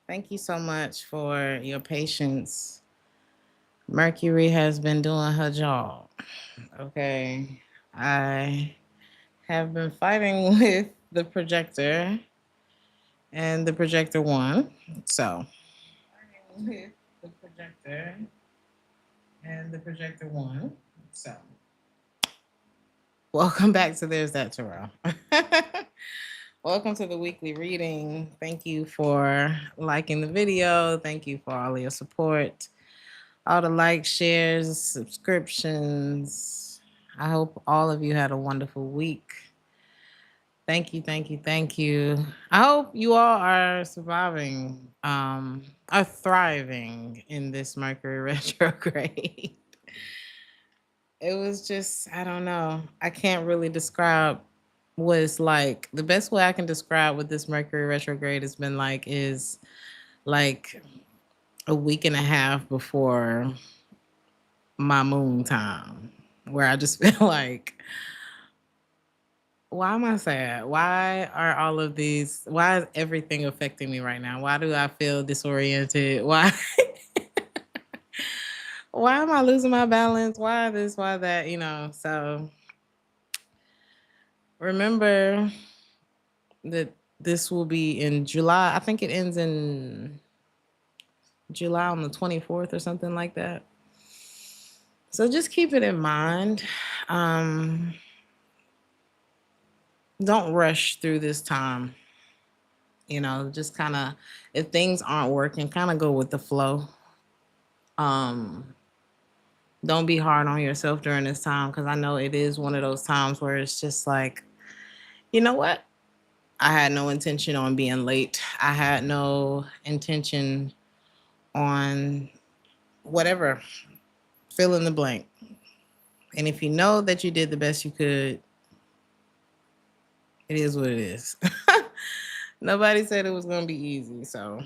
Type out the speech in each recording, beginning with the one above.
Thank you so much for your patience. Mercury has been doing her job. Okay. I have been fighting with the projector and the projector won. So, fighting with the projector and the projector won. So, welcome back to There's That Tarot. Welcome to the weekly reading. Thank you for liking the video. Thank you for all of your support, all the likes, shares, subscriptions. I hope all of you had a wonderful week. Thank you, thank you, thank you. I hope you all are surviving, are thriving in this Mercury retrograde. It was just, I don't know. I can't really describe what it's like. The best way I can describe what this Mercury retrograde has been like is like a week and a half before my moon time, where I just feel like, why am I sad? Why are all of these, why is everything affecting me right now? Why do I feel disoriented? Why? Why am I losing my balance? Why this? Why that? So remember that this will be in July. I think it ends in July on the 24th or something like that. So just keep it in mind. Don't rush through this time. Just kind of, if things aren't working, kind of go with the flow. Don't be hard on yourself during this time, because I know it is one of those times where it's just like, you know what? I had no intention on being late. I had no intention on whatever, fill in the blank. And if you know that you did the best you could, it is what it is. Nobody said it was going to be easy. So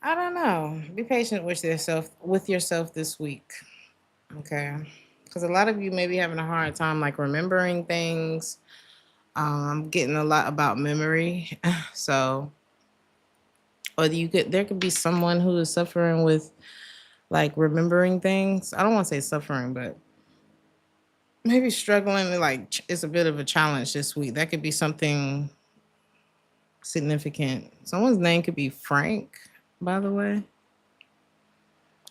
I don't know. Be patient with yourself this week. Okay. Because a lot of you may be having a hard time like remembering things. I'm getting a lot about memory. So, or there could be someone who is suffering with like remembering things. I don't want to say suffering, but maybe struggling. Like it's a bit of a challenge this week. That could be something significant. Someone's name could be Frank, by the way.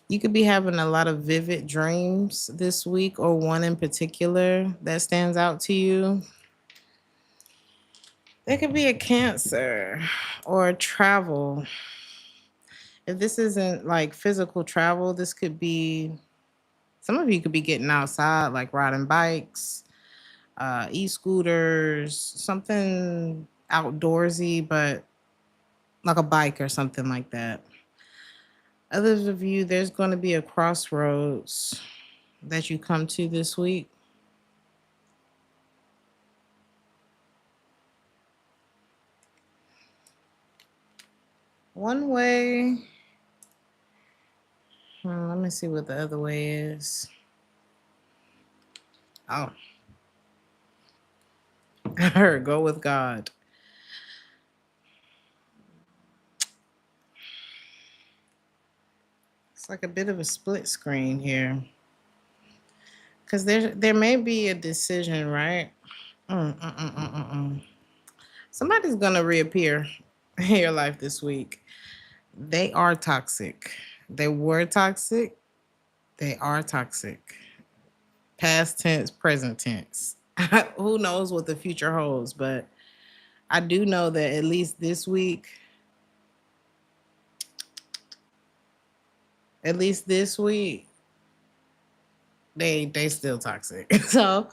You could be having a lot of vivid dreams this week, or one in particular that stands out to you. There could be a Cancer or travel. If this isn't like physical travel, this could be, some of you could be getting outside, like riding bikes, e-scooters, something outdoorsy, but like a bike or something like that. Others of you, there's going to be a crossroads that you come to this week. One way, let me see what the other way is. Oh, I heard go with God. It's like a bit of a split screen here, because there may be a decision, right? Somebody's gonna reappear in your life this week. They are toxic. They were toxic. They are toxic. Past tense, present tense. Who knows what the future holds, but I do know that at least this week, they still toxic. So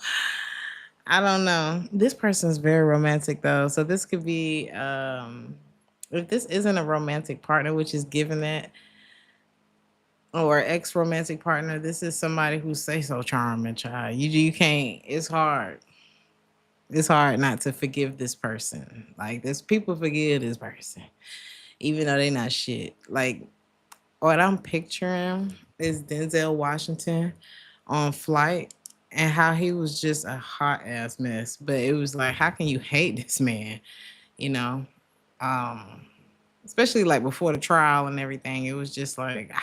I don't know. This person's very romantic though. So this could be if this isn't a romantic partner, which is given that, or ex-romantic partner, this is somebody who say so charming, child. You can't, it's hard. It's hard not to forgive this person. Like this, people forgive this person, even though they not shit. Like what I'm picturing is Denzel Washington on Flight, and how he was just a hot ass mess. But it was like, how can you hate this man? You know? Um, especially like before the trial and everything. It was just like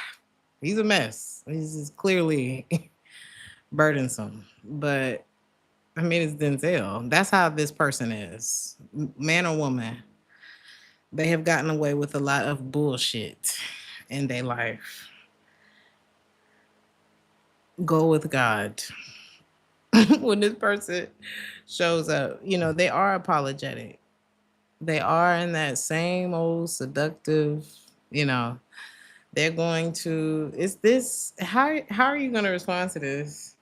he's a mess. He's just clearly burdensome. But I mean, it's Denzel. That's how this person is, man or woman. They have gotten away with a lot of bullshit in their life. Go with God. When this person shows up, they are apologetic. They are in that same old seductive, you know, they're going to, is this, how are you going to respond to this?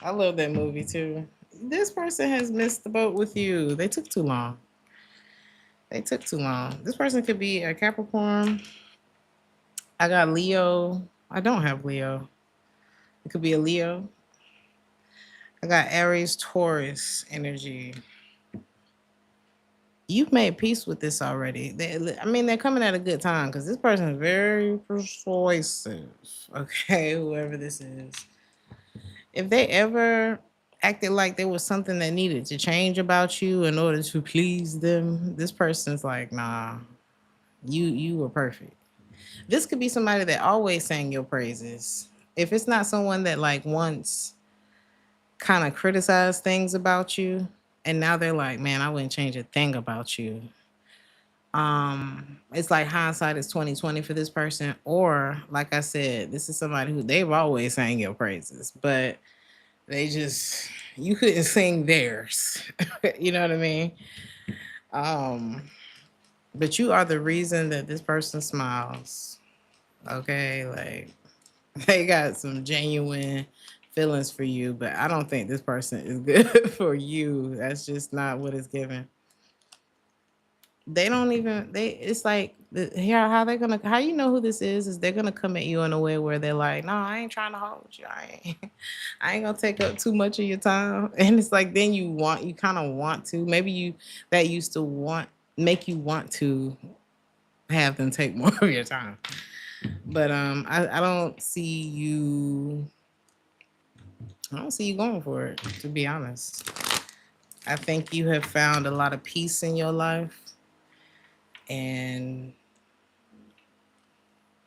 I love that movie too. This person has missed the boat with you. They took too long. They took too long. This person could be a Capricorn. I got Leo. I don't have Leo. It could be a Leo. I got Aries, Taurus energy. You've made peace with this already. I mean, they're coming at a good time because this person is very persuasive. Okay, whoever this is. If they ever acted like there was something that needed to change about you in order to please them, this person's like, nah, you were perfect. This could be somebody that always sang your praises. If it's not someone that like once kind of criticized things about you and now they're like, man, I wouldn't change a thing about you. It's like hindsight is 2020 for this person. Or like I said, this is somebody who they've always sang your praises, but they just you couldn't sing theirs. You know what I mean? Um, but you are the reason that this person smiles. Okay, like they got some genuine feelings for you, but I don't think this person is good for you. That's just not what it's given. They don't even they it's like here how they're gonna how you know who this is they're gonna come at you in a way where they're like, no, I ain't trying to hold you. I ain't gonna take up too much of your time. And it's like then you kind of want to. Maybe you that used to want make you want to have them take more of your time. But I don't see you I don't see you going for it, to be honest. I think you have found a lot of peace in your life. And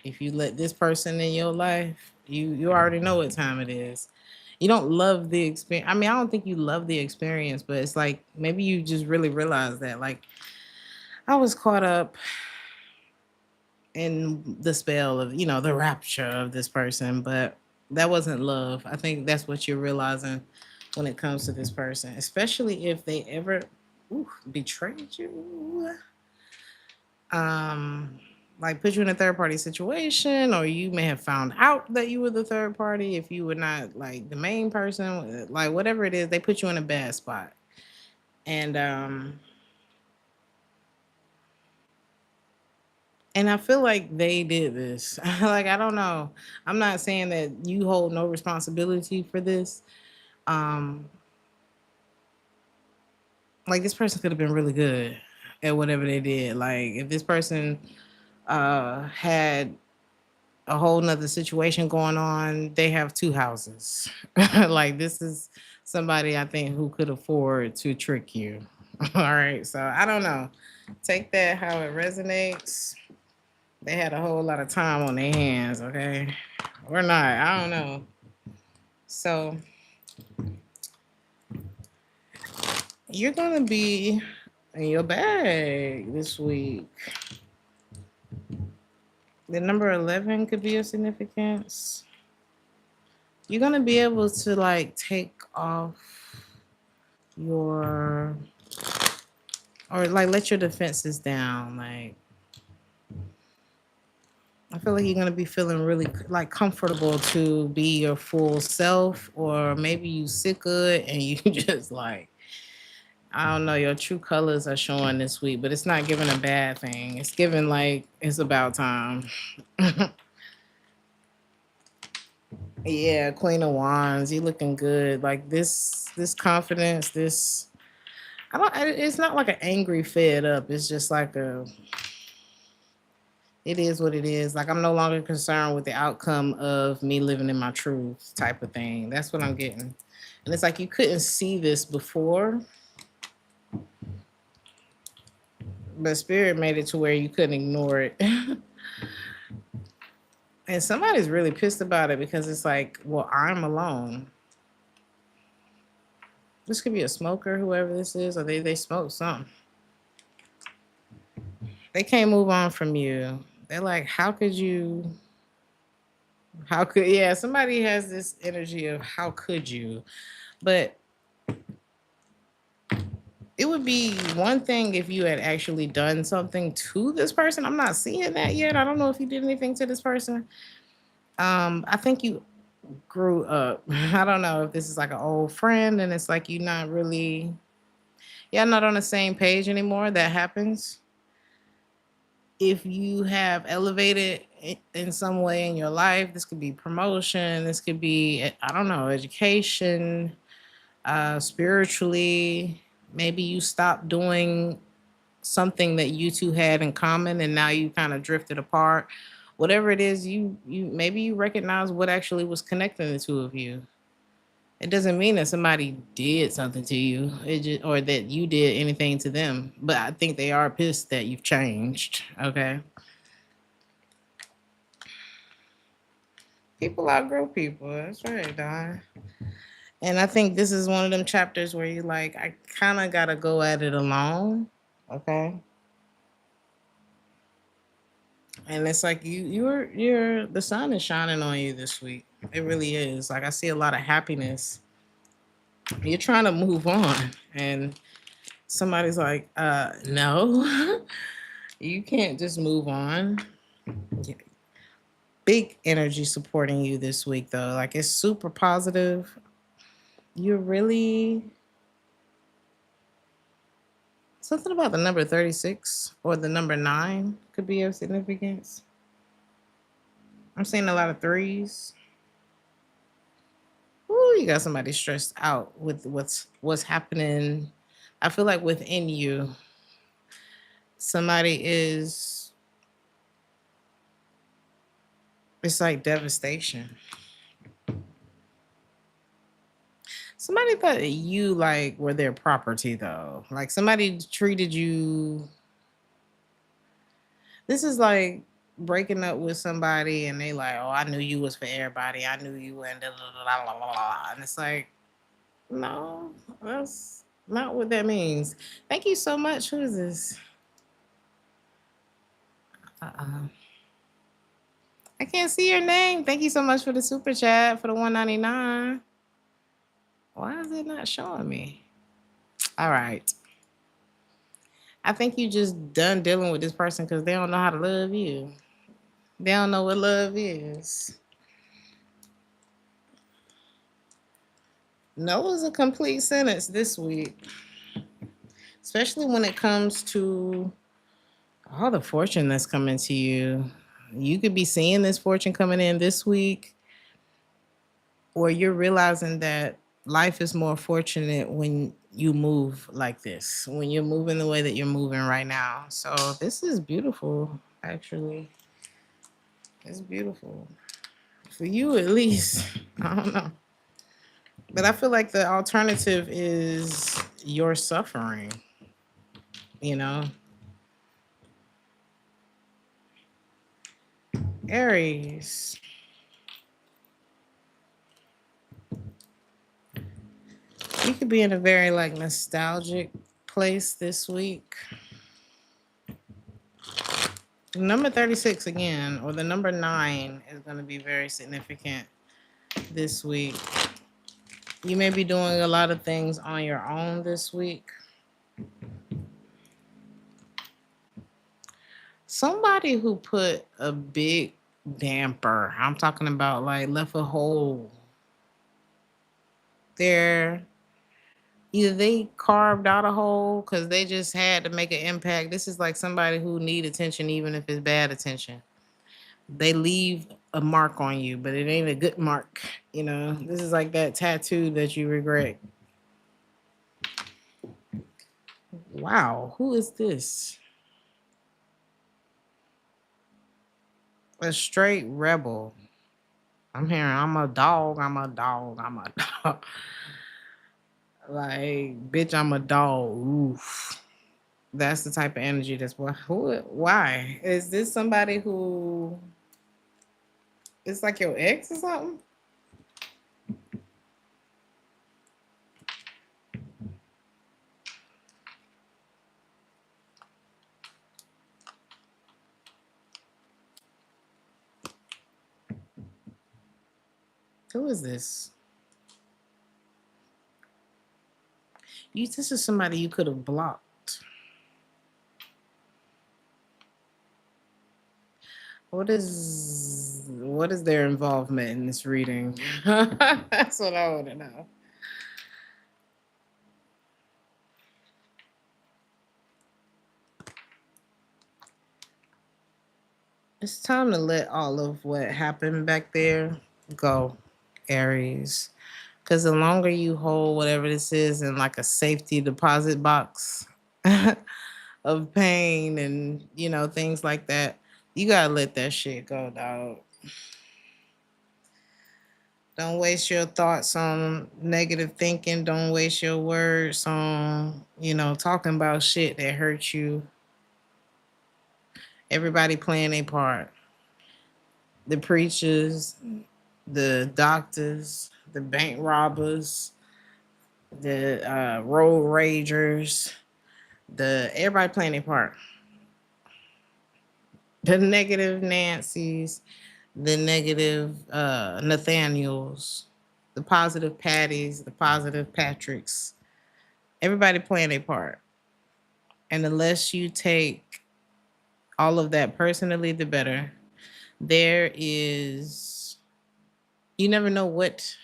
if you let this person in your life, you already know what time it is. You don't love the experience. I mean, I don't think you love the experience, but it's like maybe you just really realize that. Like I was caught up in the spell of, the rapture of this person, but that wasn't love. I think that's what you're realizing when it comes to this person, especially if they ever betrayed you. Um like put you in a third party situation, or you may have found out that you were the third party if you were not like the main person, like whatever it is, they put you in a bad spot. And I feel like they did this. Like I don't know, I'm not saying that you hold no responsibility for this. um like this person could have been really good at whatever they did. Like if this person had a whole nother situation going on. They have two houses. Like this is somebody I think who could afford to trick you. All right. So I don't know. Take that how it resonates. They had a whole lot of time on their hands, okay? Or not. I don't know. So you're gonna be in your bag this week. The number 11 could be of significance. You're gonna be able to like take off your or like let your defenses down. Like I feel like you're gonna be feeling really like comfortable to be your full self, or maybe you sick of it and you just like I don't know, your true colors are showing this week, but it's not giving a bad thing. It's giving like it's about time. Yeah, Queen of Wands, you looking good. Like this confidence, this it's not like an angry fed up. It's just like it is what it is. Like I'm no longer concerned with the outcome of me living in my truth type of thing. That's what I'm getting. And it's like you couldn't see this before. but spirit made it to where you couldn't ignore it. And somebody's really pissed about it because it's like, well, I'm alone. This could be a smoker, whoever this is, or they smoke something. They can't move on from you. They're like, how could you? How could, yeah, somebody has this energy of how could you? But it would be one thing if you had actually done something to this person. I'm not seeing that yet. I don't know if you did anything to this person. I think you grew up. I don't know if this is like an old friend and it's like you're not really, yeah, not on the same page anymore. That happens. If you have elevated in some way in your life, this could be promotion, this could be, I don't know, education, spiritually. Maybe you stopped doing something that you two had in common and now you kind of drifted apart. Whatever it is, you maybe you recognize what actually was connecting the two of you. It doesn't mean that somebody did something to you, it just, or that you did anything to them. But I think they are pissed that you've changed. Okay. People outgrow people. That's right, Don. And I think this is one of them chapters where you like, I kind of gotta go at it alone. Okay. And it's like you're the sun is shining on you this week. It really is. Like I see a lot of happiness. You're trying to move on, and somebody's like, no, you can't just move on. Yeah. Big energy supporting you this week though. Like it's super positive. You're really something about the number 36 or the number 9 could be of significance. I'm seeing a lot of threes. Ooh, you got somebody stressed out with what's happening. I feel like within you, somebody is, it's like devastation. Somebody thought that you like were their property though. Like somebody treated you. This is like breaking up with somebody and they like, oh, I knew you was for everybody. I knew you and da, da, da, da, da, da, da. And it's like, no, that's not what that means. Thank you so much. Who is this? Uh-uh. I can't see your name. Thank you so much for the super chat for the 199. Why is it not showing me? All right. I think you just done dealing with this person because they don't know how to love you. They don't know what love is. No is a complete sentence this week, especially when it comes to all the fortune that's coming to you. You could be seeing this fortune coming in this week, or you're realizing that life is more fortunate when you move like this, when you're moving the way that you're moving right now. So this is beautiful, actually. It's beautiful. For you, at least. I don't know. But I feel like the alternative is your suffering, you know? Aries. You could be in a very like nostalgic place this week. Number 36 again, or the number 9 is going to be very significant this week. You may be doing a lot of things on your own this week. Somebody who put a big damper, I'm talking about like left a hole there. Either they carved out a hole because they just had to make an impact. This is like somebody who need attention even if it's bad attention. They leave a mark on you, but it ain't a good mark. You know, this is like that tattoo that you regret. Wow, who is this? A straight rebel. I'm hearing I'm a dog, I'm a dog, I'm a dog. Like, bitch, I'm a dog. Oof. That's the type of energy that's why? Is this somebody who is like your ex or something? Who is this? This is somebody you could have blocked. What is their involvement in this reading? That's what I want to know. It's time to let all of what happened back there go, Aries. Because the longer you hold whatever this is in like a safety deposit box of pain and, things like that, you got to let that shit go, dog. Don't waste your thoughts on negative thinking. Don't waste your words on, talking about shit that hurts you. Everybody playing their part. The preachers, the doctors, the bank robbers, the road ragers, the everybody playing their part. The negative Nancy's, the negative Nathaniels, the positive Patties, the positive Patricks. Everybody playing their part. And unless you take all of that personally, the better. There is, you never know what.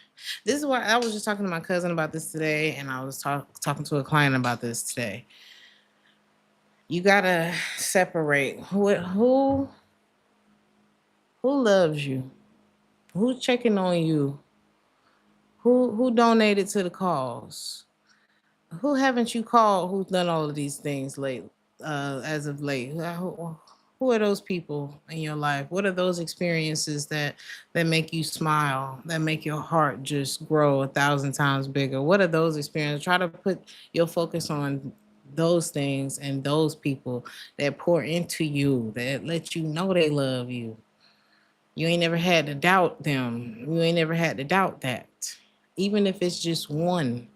This is why I was just talking to my cousin about this today, and I was talking to a client about this today. You gotta separate who loves you, who's checking on you, who donated to the cause, who haven't you called, who's done all of these things late, as of late. Who are those people in your life? What are those experiences that make you smile, that make your heart just grow 1,000 times bigger? What are those experiences? Try to put your focus on those things and those people that pour into you, that let you know they love you. You ain't never had to doubt them. You ain't never had to doubt that. Even if it's just one.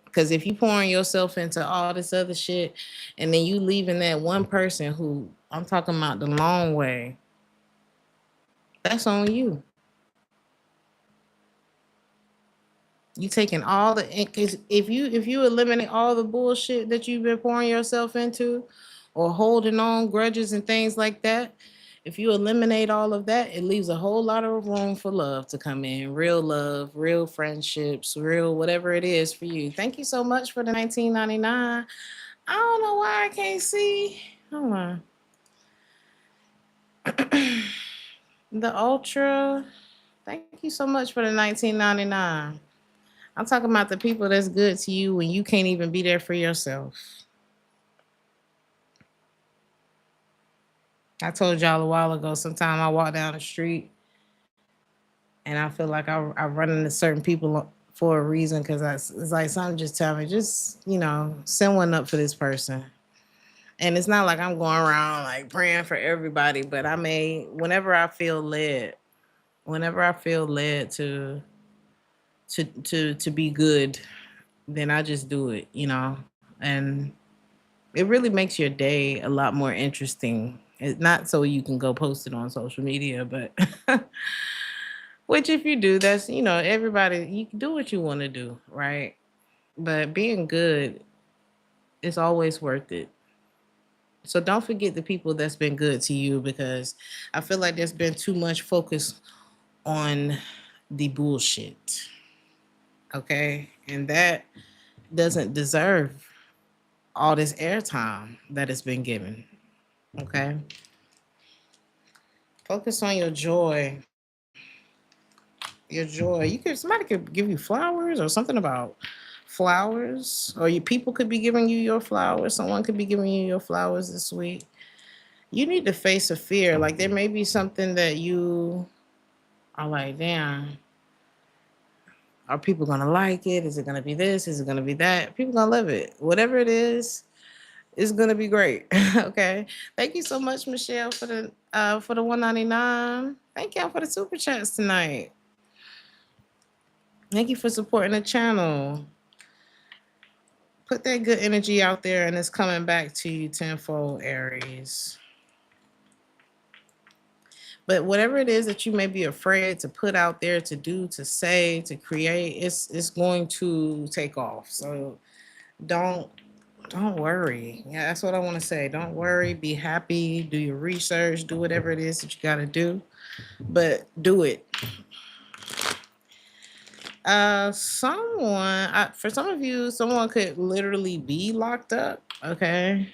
Because if you pouring yourself into all this other shit and then you leaving that one person who I'm talking about the long way, that's on you. You taking all the, because if you eliminate all the bullshit that you've been pouring yourself into or holding on grudges and things like that, if you eliminate all of that, it leaves a whole lot of room for love to come in. Real love, real friendships, real whatever it is for you. Thank you so much for the 1999. I don't know why I can't see. Hold on. The Ultra. Thank you so much for the 1999. I'm talking about the people that's good to you when you can't even be there for yourself. I told y'all a while ago, sometime I walk down the street and I feel like I run into certain people for a reason because it's like something just tell me, just, send one up for this person. And it's not like I'm going around like praying for everybody, but whenever I feel led to be good, then I just do it. And it really makes your day a lot more interesting. It's not so you can go post it on social media, but which if you do, that's everybody, you can do what you want to do, right? But being good is always worth it. So don't forget the people that's been good to you, because I feel like there's been too much focus on the bullshit. Okay? And that doesn't deserve all this airtime that it's been given. Okay? Focus on your joy. Your joy. Somebody could give you flowers or something about flowers, or people could be giving you your flowers. Someone could be giving you your flowers this week. You need to face a fear. Like there may be something that you are like, damn, are people gonna like it? Is it gonna be this? Is it gonna be that? People gonna love it. Whatever it is, It's gonna be great. Okay. Thank you so much, Michelle, for the $1.99. Thank y'all for the super chats tonight. Thank you for supporting the channel. Put that good energy out there and it's coming back to you tenfold, Aries. But whatever it is that you may be afraid to put out there, to do, to say, to create, it's going to take off. So don't worry. Yeah, that's what I want to say. Don't worry. Be happy. Do your research. Do whatever it is that you got to do. But do it. For some of you, someone could literally be locked up. Okay.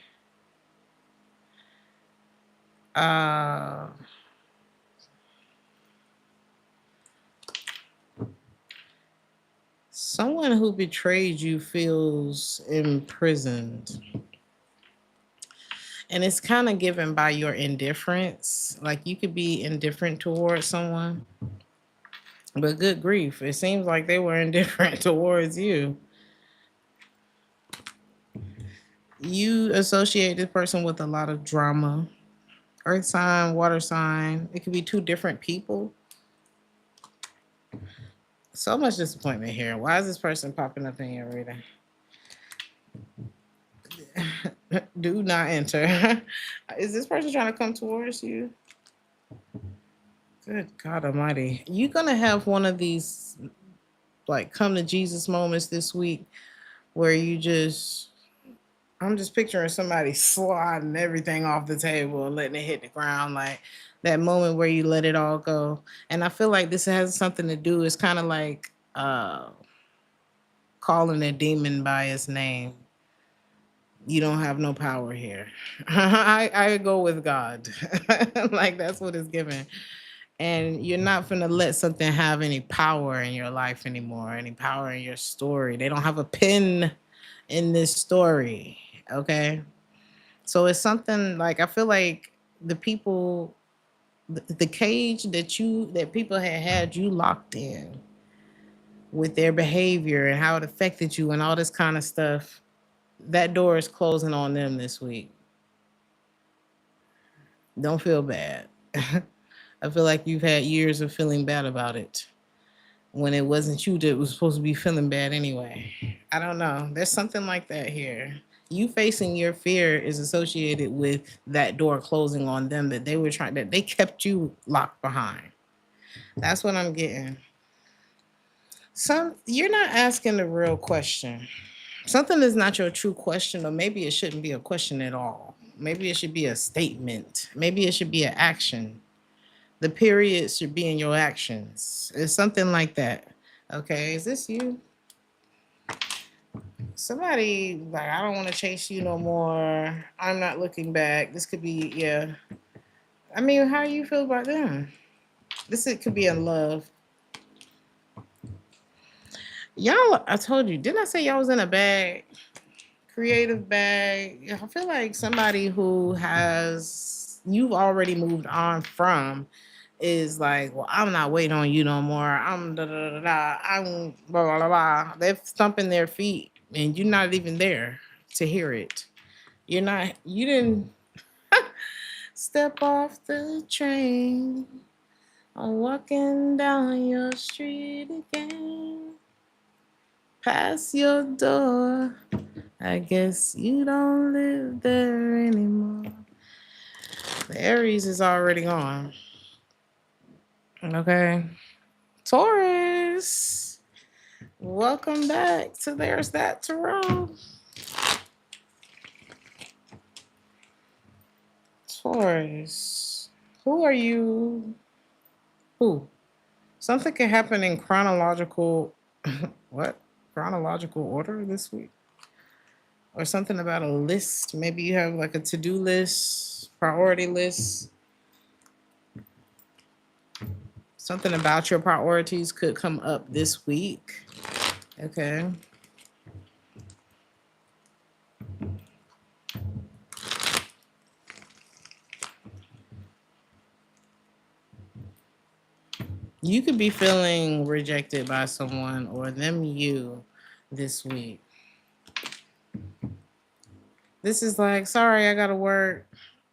Someone who betrayed you feels imprisoned. And it's kind of given by your indifference. Like you could be indifferent towards someone, but good grief, it seems like they were indifferent towards you. You associate this person with a lot of drama. Earth sign, water sign. It could be two different people. So much disappointment here. Why is this person popping up in your reading? Do not enter. Is this person trying to come towards you? Good God Almighty. You're going to have one of these like come to Jesus moments this week where I'm just picturing somebody sliding everything off the table and letting it hit the ground, like that moment where you let it all go. And I feel like this has something to do. It's kind of like calling a demon by its name. You don't have no power here. I go with God. Like that's what it's given. And you're not going to let something have any power in your life anymore, any power in your story. They don't have a pin in this story. Okay. So it's something like, I feel like the cage that people had you locked in with their behavior and how it affected you and all this kind of stuff, that door is closing on them this week. Don't feel bad. I feel like you've had years of feeling bad about it when it wasn't you that was supposed to be feeling bad anyway. I don't know. There's something like that here. You facing your fear is associated with that door closing on them that they kept you locked behind. That's what I'm getting. You're not asking the real question. Something is not your true question, or maybe it shouldn't be a question at all. Maybe it should be a statement. Maybe it should be an action. The period should be in your actions. It's something like that. Okay, is this you? Somebody like, I don't want to chase you no more. I'm not looking back. This could be, yeah. I mean, how do you feel about them? It could be in love. Y'all, I told you, didn't I say y'all was in a bag? Creative bag. I feel like somebody who you've already moved on from is like, well, I'm not waiting on you no more. I'm da da da da. I'm blah blah blah blah. They're stomping their feet, and you're not even there to hear it. You didn't step off the train. I'm walking down your street again. Past your door. I guess you don't live there anymore. The Aries is already gone. Okay. Taurus. Welcome back to Theresthattarot. Taurus. Who are you? Who? Something can happen in chronological what? Chronological order this week? Or something about a list. Maybe you have like a to-do list, priority list. Something about your priorities could come up this week. Okay. You could be feeling rejected by someone or you this week. This is like, sorry, I gotta work.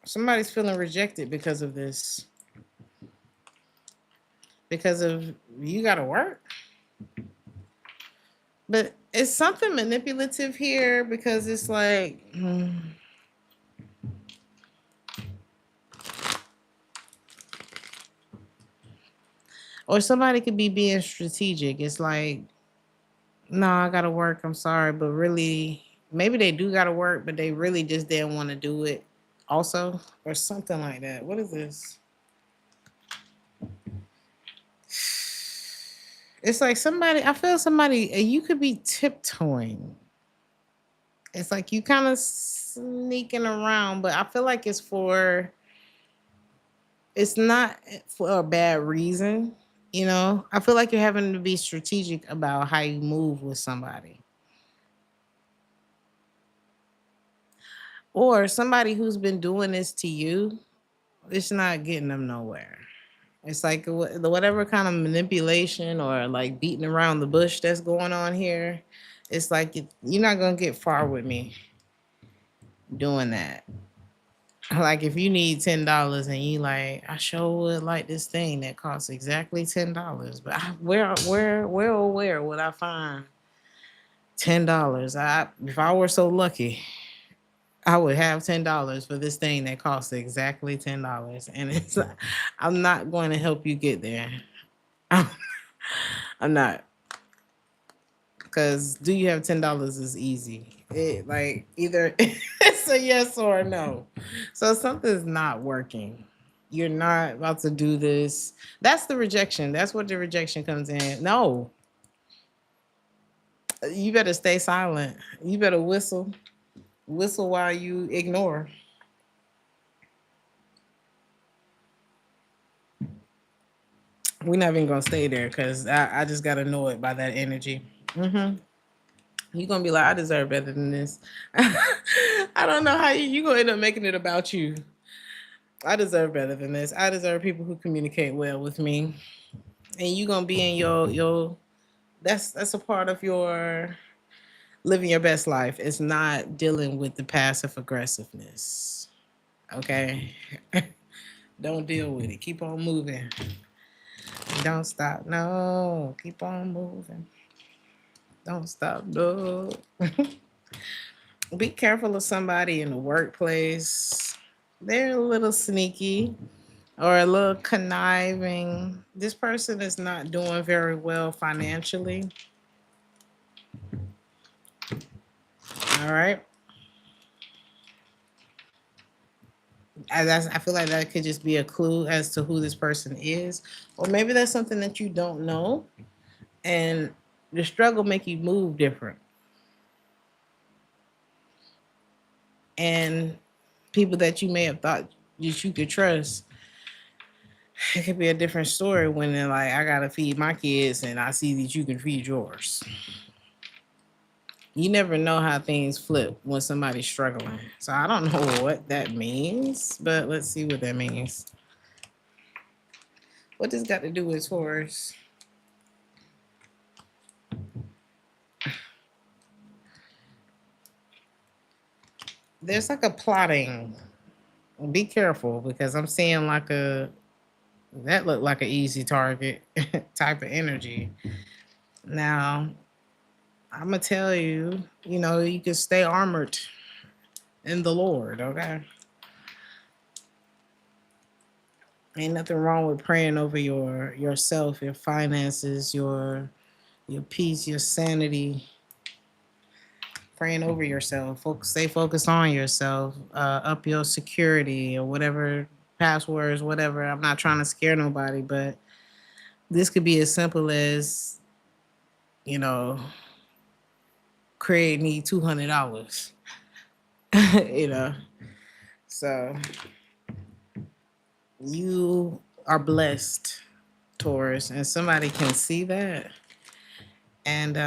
Somebody's feeling rejected because of this. Because of you gotta work. But it's something manipulative here because it's like, or somebody could be being strategic. It's like, no, I gotta work. I'm sorry, but really, maybe they do gotta work, but they really just didn't want to do it, also, or something like that. What is this? It's like somebody. I feel somebody. You could be tiptoeing. It's like you kind of sneaking around, but I feel like it's for. It's not for a bad reason. You know, I feel like you're having to be strategic about how you move with somebody. Or somebody who's been doing this to you, it's not getting them nowhere. It's like the whatever kind of manipulation or like beating around the bush that's going on here. It's like you're not gonna get far with me doing that. Like if you need $10 and you like, I sure would like this thing that costs exactly $10, but where would I find $10? If I were so lucky, I would have $10 for this thing that costs exactly $10, and it's I'm not going to help you get there. I'm not, because do you have $10 is easy. It like either it's a yes or a no. So something's not working. You're not about to do this. That's the rejection. That's what the rejection comes in. No, you better stay silent. You better whistle while you ignore. We're not even gonna stay there because I just got annoyed by that energy. You're gonna be like, I deserve better than this. I don't know how you gonna end up making it about you. I deserve better than this. I deserve people who communicate well with me. And you gonna be in your that's a part of your living your best life. It's not dealing with the passive aggressiveness. Okay. Don't deal with it. Keep on moving. Don't stop. No. Keep on moving. Don't stop. No. Be careful of somebody in the workplace. They're a little sneaky or a little conniving. This person is not doing very well financially. All right. I feel like that could just be a clue as to who this person is. Or maybe that's something that you don't know. And the struggle make you move different. And people that you may have thought that you could trust, it could be a different story when they're like, I gotta feed my kids and I see that you can feed yours. You never know how things flip when somebody's struggling. So I don't know what that means, but let's see what that means. What this got to do with Taurus? There's like a plotting. Be careful because I'm seeing like that looked like an easy target type of energy. Now, I'm gonna tell you, you can stay armored in the Lord, okay? Ain't nothing wrong with praying over yourself, your finances, your peace, your sanity. Praying over yourself. Stay focused on yourself. Up your security or whatever passwords, whatever. I'm not trying to scare nobody, but this could be as simple as, you know, Craig need $200. you know, so you are blessed, Taurus, and somebody can see that. And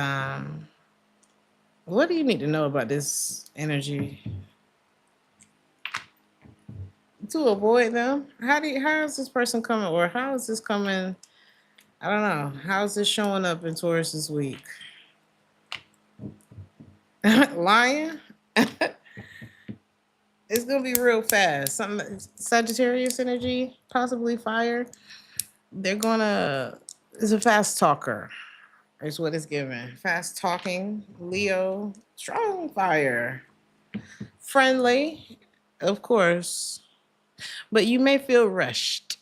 what do you need to know about this energy to avoid them? How is this person coming, or how is this coming? I don't know. How's this showing up in Taurus this week? Lying? It's gonna be real fast. Some Sagittarius energy, possibly fire. They're gonna. It's a fast talker. Is what it's given. Fast talking. Leo, strong fire. Friendly, of course, but you may feel rushed.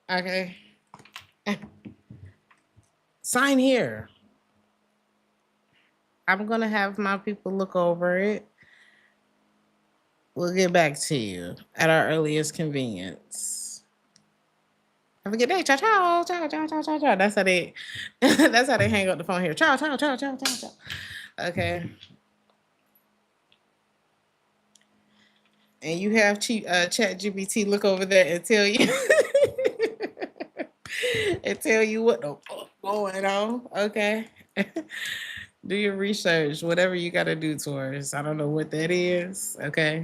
Okay. Sign here. I'm gonna have my people look over it. We'll get back to you at our earliest convenience. Have a good day. Ciao, ciao, ciao, ciao, ciao, ciao, ciao. That's how they. That's how they hang up the phone here. Ciao, ciao, ciao, ciao, ciao, ciao. Okay. And you have Chat GPT look over there and tell you and tell you what the fuck going on. Okay. Do your research, whatever you got to do, Taurus. I don't know what that is. Okay.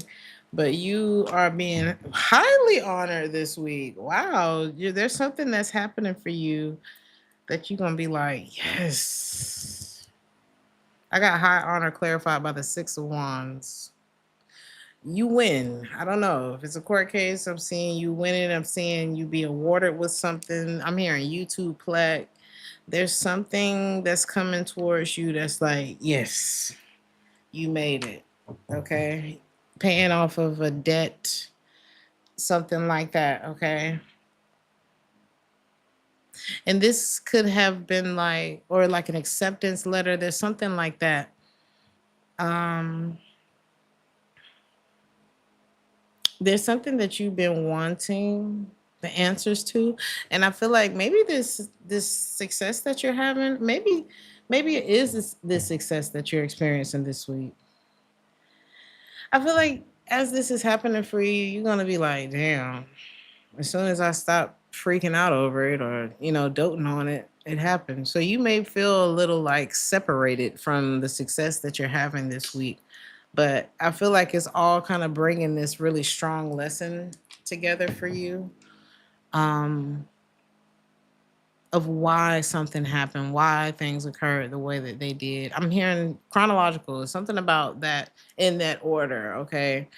But you are being highly honored this week. Wow. There's something that's happening for you that you're going to be like, yes. I got high honor clarified by the Six of Wands. You win. I don't know if it's a court case. I'm seeing you winning. I'm seeing you be awarded with something. I'm hearing YouTube plaque. There's something that's coming towards you that's like, yes, you made it. Okay. Paying off of a debt, something like that. Okay. And this could have been like, or like an acceptance letter. There's something like that. Um, there's something that you've been wanting the answers to, and I feel like maybe this success that you're having, maybe it is this success that you're experiencing this week. I feel like as this is happening for you, you're gonna be like, damn, as soon as I stop freaking out over it or doting on it, it happens. So you may feel a little like separated from the success that you're having this week, but I feel like it's all kind of bringing this really strong lesson together for you, um, of why something happened, why things occurred the way that they did. I'm hearing chronological, something about that in that order, okay?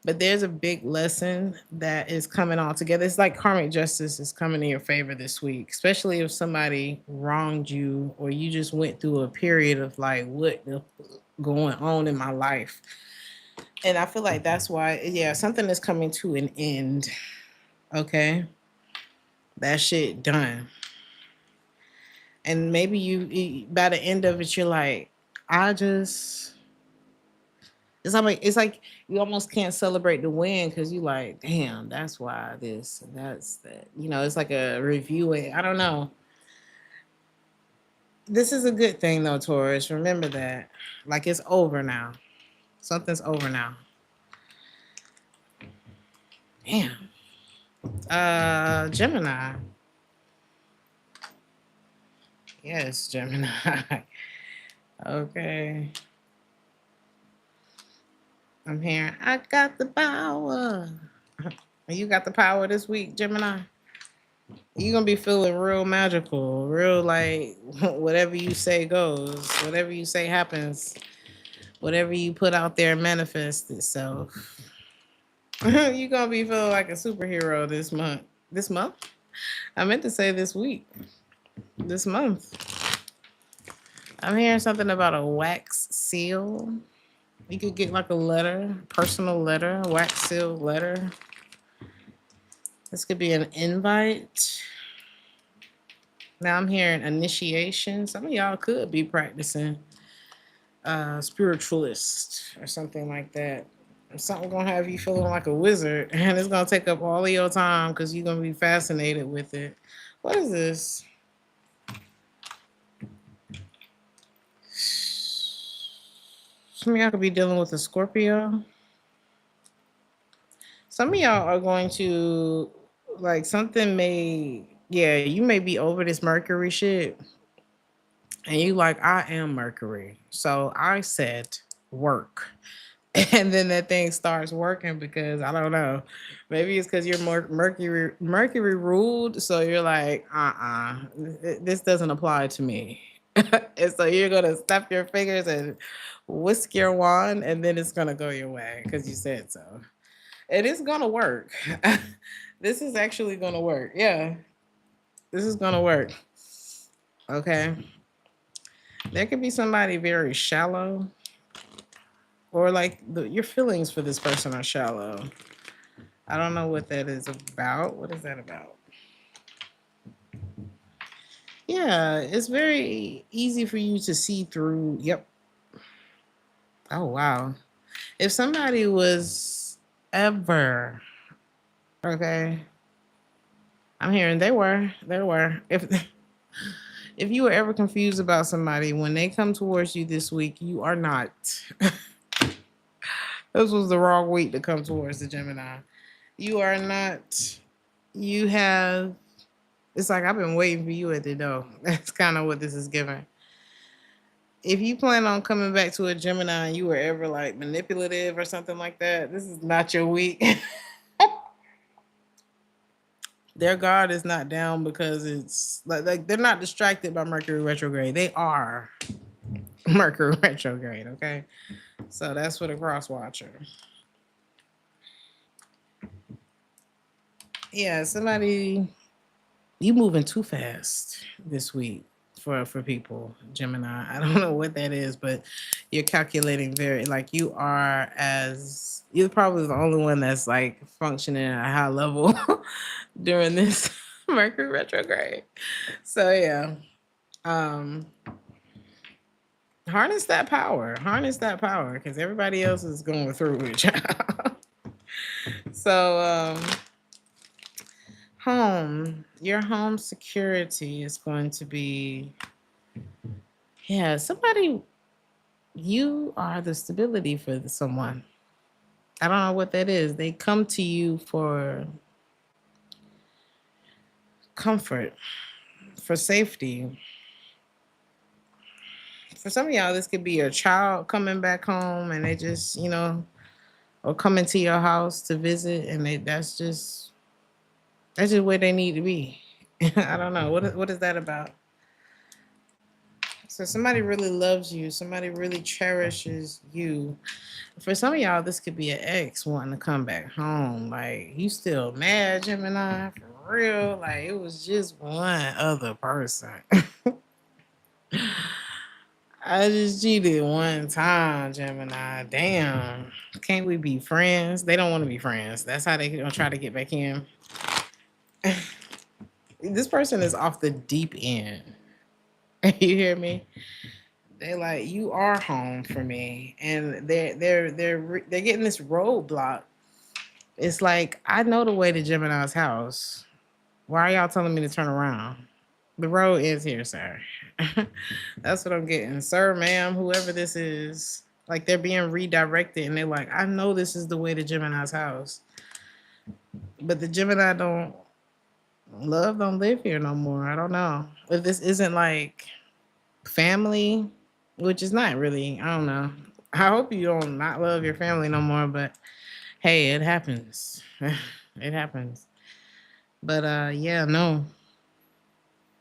But there's a big lesson that is coming all together. It's like karmic justice is coming in your favor this week, especially if somebody wronged you or you just went through a period of like, what the going on in my life. And I feel like that's why, yeah, something is coming to an end. Okay. That shit done. And maybe by the end of it, you're like, I just, it's like you almost can't celebrate the win because you like, damn, that's why this, that's that. It's like a review. I don't know. This is a good thing though, Taurus. Remember that. Like it's over now. Something's over now. Damn. Gemini. Yes, Gemini. Okay. I'm hearing I got the power. You got the power this week, Gemini. You're gonna be feeling real magical, real like whatever you say goes, whatever you say happens, whatever you put out there manifests itself. You're gonna be feeling like a superhero this month. This month? I meant to say this week. This month. I'm hearing something about a wax seal. You could get like a letter, personal letter, wax seal letter. This could be an invite. Now I'm hearing initiation. Some of y'all could be practicing spiritualist or something like that. Something gonna have you feeling like a wizard, and it's gonna take up all of your time because you're gonna be fascinated with it. What is this? Some of y'all could be dealing with a Scorpio. Some of y'all are going to like something may, yeah, you may be over this Mercury shit, and you like, I am Mercury, so I said work. And then that thing starts working because I don't know. Maybe it's because you're more Mercury ruled, so you're like, this doesn't apply to me. And so you're gonna snap your fingers and whisk your wand, and then it's gonna go your way because you said so. It is gonna work. This is actually gonna work. Yeah, this is gonna work. Okay. There could be somebody very shallow, or like your feelings for this person are shallow. I don't know what that is about. What is that about? Yeah, it's very easy for you to see through. Yep. Oh, wow. If somebody was ever, okay, I'm hearing they were. If you were ever confused about somebody when they come towards you this week, you are not. This was the wrong week to come towards the Gemini. You are not. You have. It's like I've been waiting for you at the door. That's kind of what this is giving. If you plan on coming back to a Gemini and you were ever like manipulative or something like that, this is not your week. Their guard is not down because it's like they're not distracted by Mercury retrograde. They are Mercury retrograde, okay? So that's for the cross watcher. Yeah, somebody you moving too fast this week for people, Gemini. I don't know what that is, but you're calculating very like you're probably the only one that's like functioning at a high level during this Mercury retrograde. So yeah. Um harness that power because everybody else is going through it. So your home security is going to be, yeah, somebody, you are the stability for someone. I don't know what that is. They come to you for comfort, for safety. For some of y'all, this could be your child coming back home and they just, or coming to your house to visit, and that's just where they need to be. I don't know. What is that about? So somebody really loves you. Somebody really cherishes you. For some of y'all, this could be an ex wanting to come back home. Like, you still mad, Gemini? For real? Like, it was just one other person. I just cheated one time, Gemini. Damn. Can't we be friends? They don't want to be friends. That's how they gonna try to get back in. This person is off the deep end. You hear me? They like, you are home for me, and they're getting this roadblock. It's like, I know the way to Gemini's house. Why are y'all telling me to turn around? The road is here, sir. That's what I'm getting, sir, ma'am, whoever this is. Like, they're being redirected, and they're like, I know this is the way to Gemini's house, but the Gemini don't live here no more. I don't know if this isn't like family, which is not really. I don't know. I hope you don't not love your family no more, but hey, it happens. It happens. But yeah, no.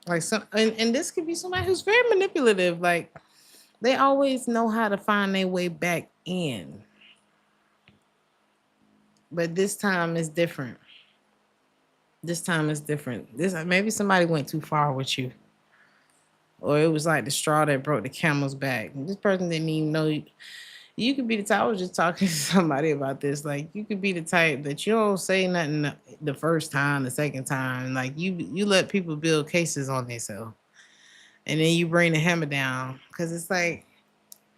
Like some, and this could be somebody who's very manipulative. Like, they always know how to find their way back in. But this time is different. This time is different. This maybe somebody went too far with you, or it was like the straw that broke the camel's back. This person didn't even know you could be the type. I was just talking to somebody about this. Like, you could be the type that you don't say nothing the first time, the second time. Like, you let people build cases on themselves, and then you bring the hammer down. Because it's like,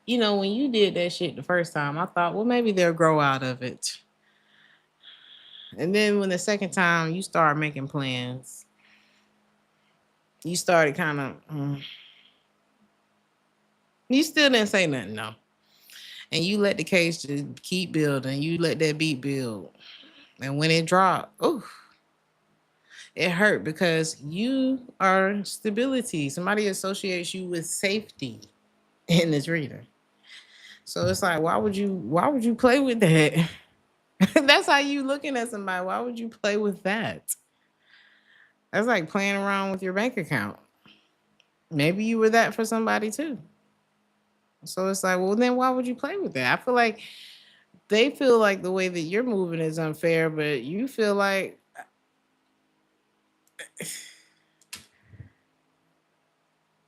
when you did that shit the first time, I thought, well, maybe they'll grow out of it. And then when the second time you start making plans, you started kind of, you still didn't say nothing, though. And you let the case just keep building. You let that beat build. And when it dropped, oh, it hurt because you are stability. Somebody associates you with safety in this reading. So it's like, why would you play with that? That's how you looking at somebody. Why would you play with that? That's like playing around with your bank account. Maybe you were that for somebody too. So it's like, well, then why would you play with that? I feel like they feel like the way that you're moving is unfair, but you feel like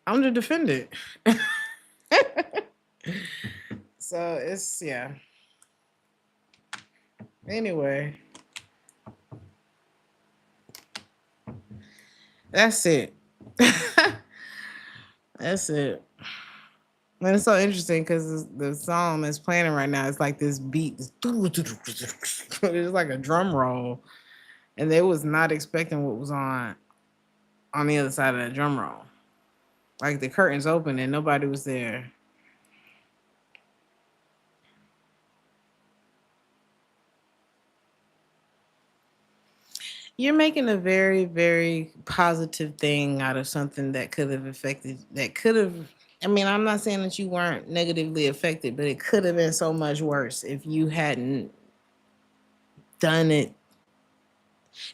I'm the defendant. So it's, yeah. Anyway, that's it. That's it. And it's so interesting because the song that's playing right now, it's like this beat. It's like a drum roll. And they was not expecting what was on the other side of that drum roll. Like the curtains open and nobody was there. You're making a very, very positive thing out of something that could have affected, that could have, I mean, I'm not saying that you weren't negatively affected, but it could have been so much worse if you hadn't done it,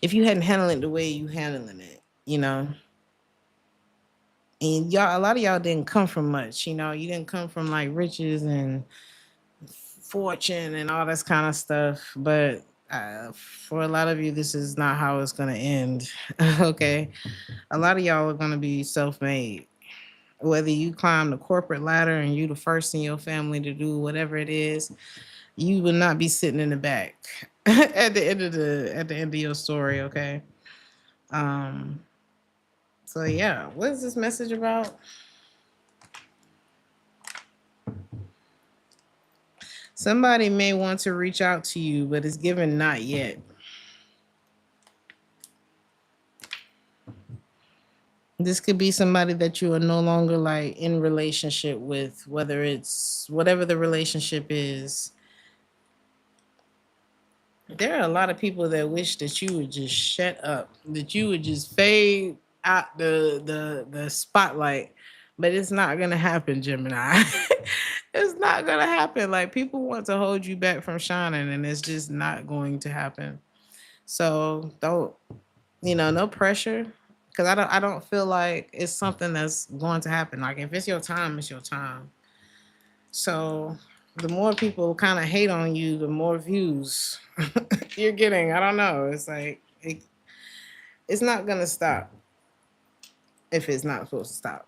if you hadn't handled it the way you handling it, you know? And y'all, a lot of y'all didn't come from much, you know? You didn't come from like riches and fortune and all this kind of stuff, but for a lot of you, this is not how it's going to end. Okay. A lot of y'all are going to be self-made, whether you climb the corporate ladder and you the first in your family to do whatever it is. You will not be sitting in the back at the end of your story. Okay. um so yeah, what is this message about? Somebody may want to reach out to you, but it's given not yet. This could be somebody that you are no longer like in relationship with, whether it's whatever the relationship is. There are a lot of people that wish that you would just shut up, that you would just fade out the spotlight, but it's not gonna happen, Gemini. It's not gonna happen. Like people want to hold you back from shining, and it's just not going to happen. So don't, no pressure, because I don't feel like it's something that's going to happen. Like if it's your time, it's your time. So the more people kind of hate on you, the more views you're getting. I don't know. It's like it's not gonna stop if it's not supposed to stop.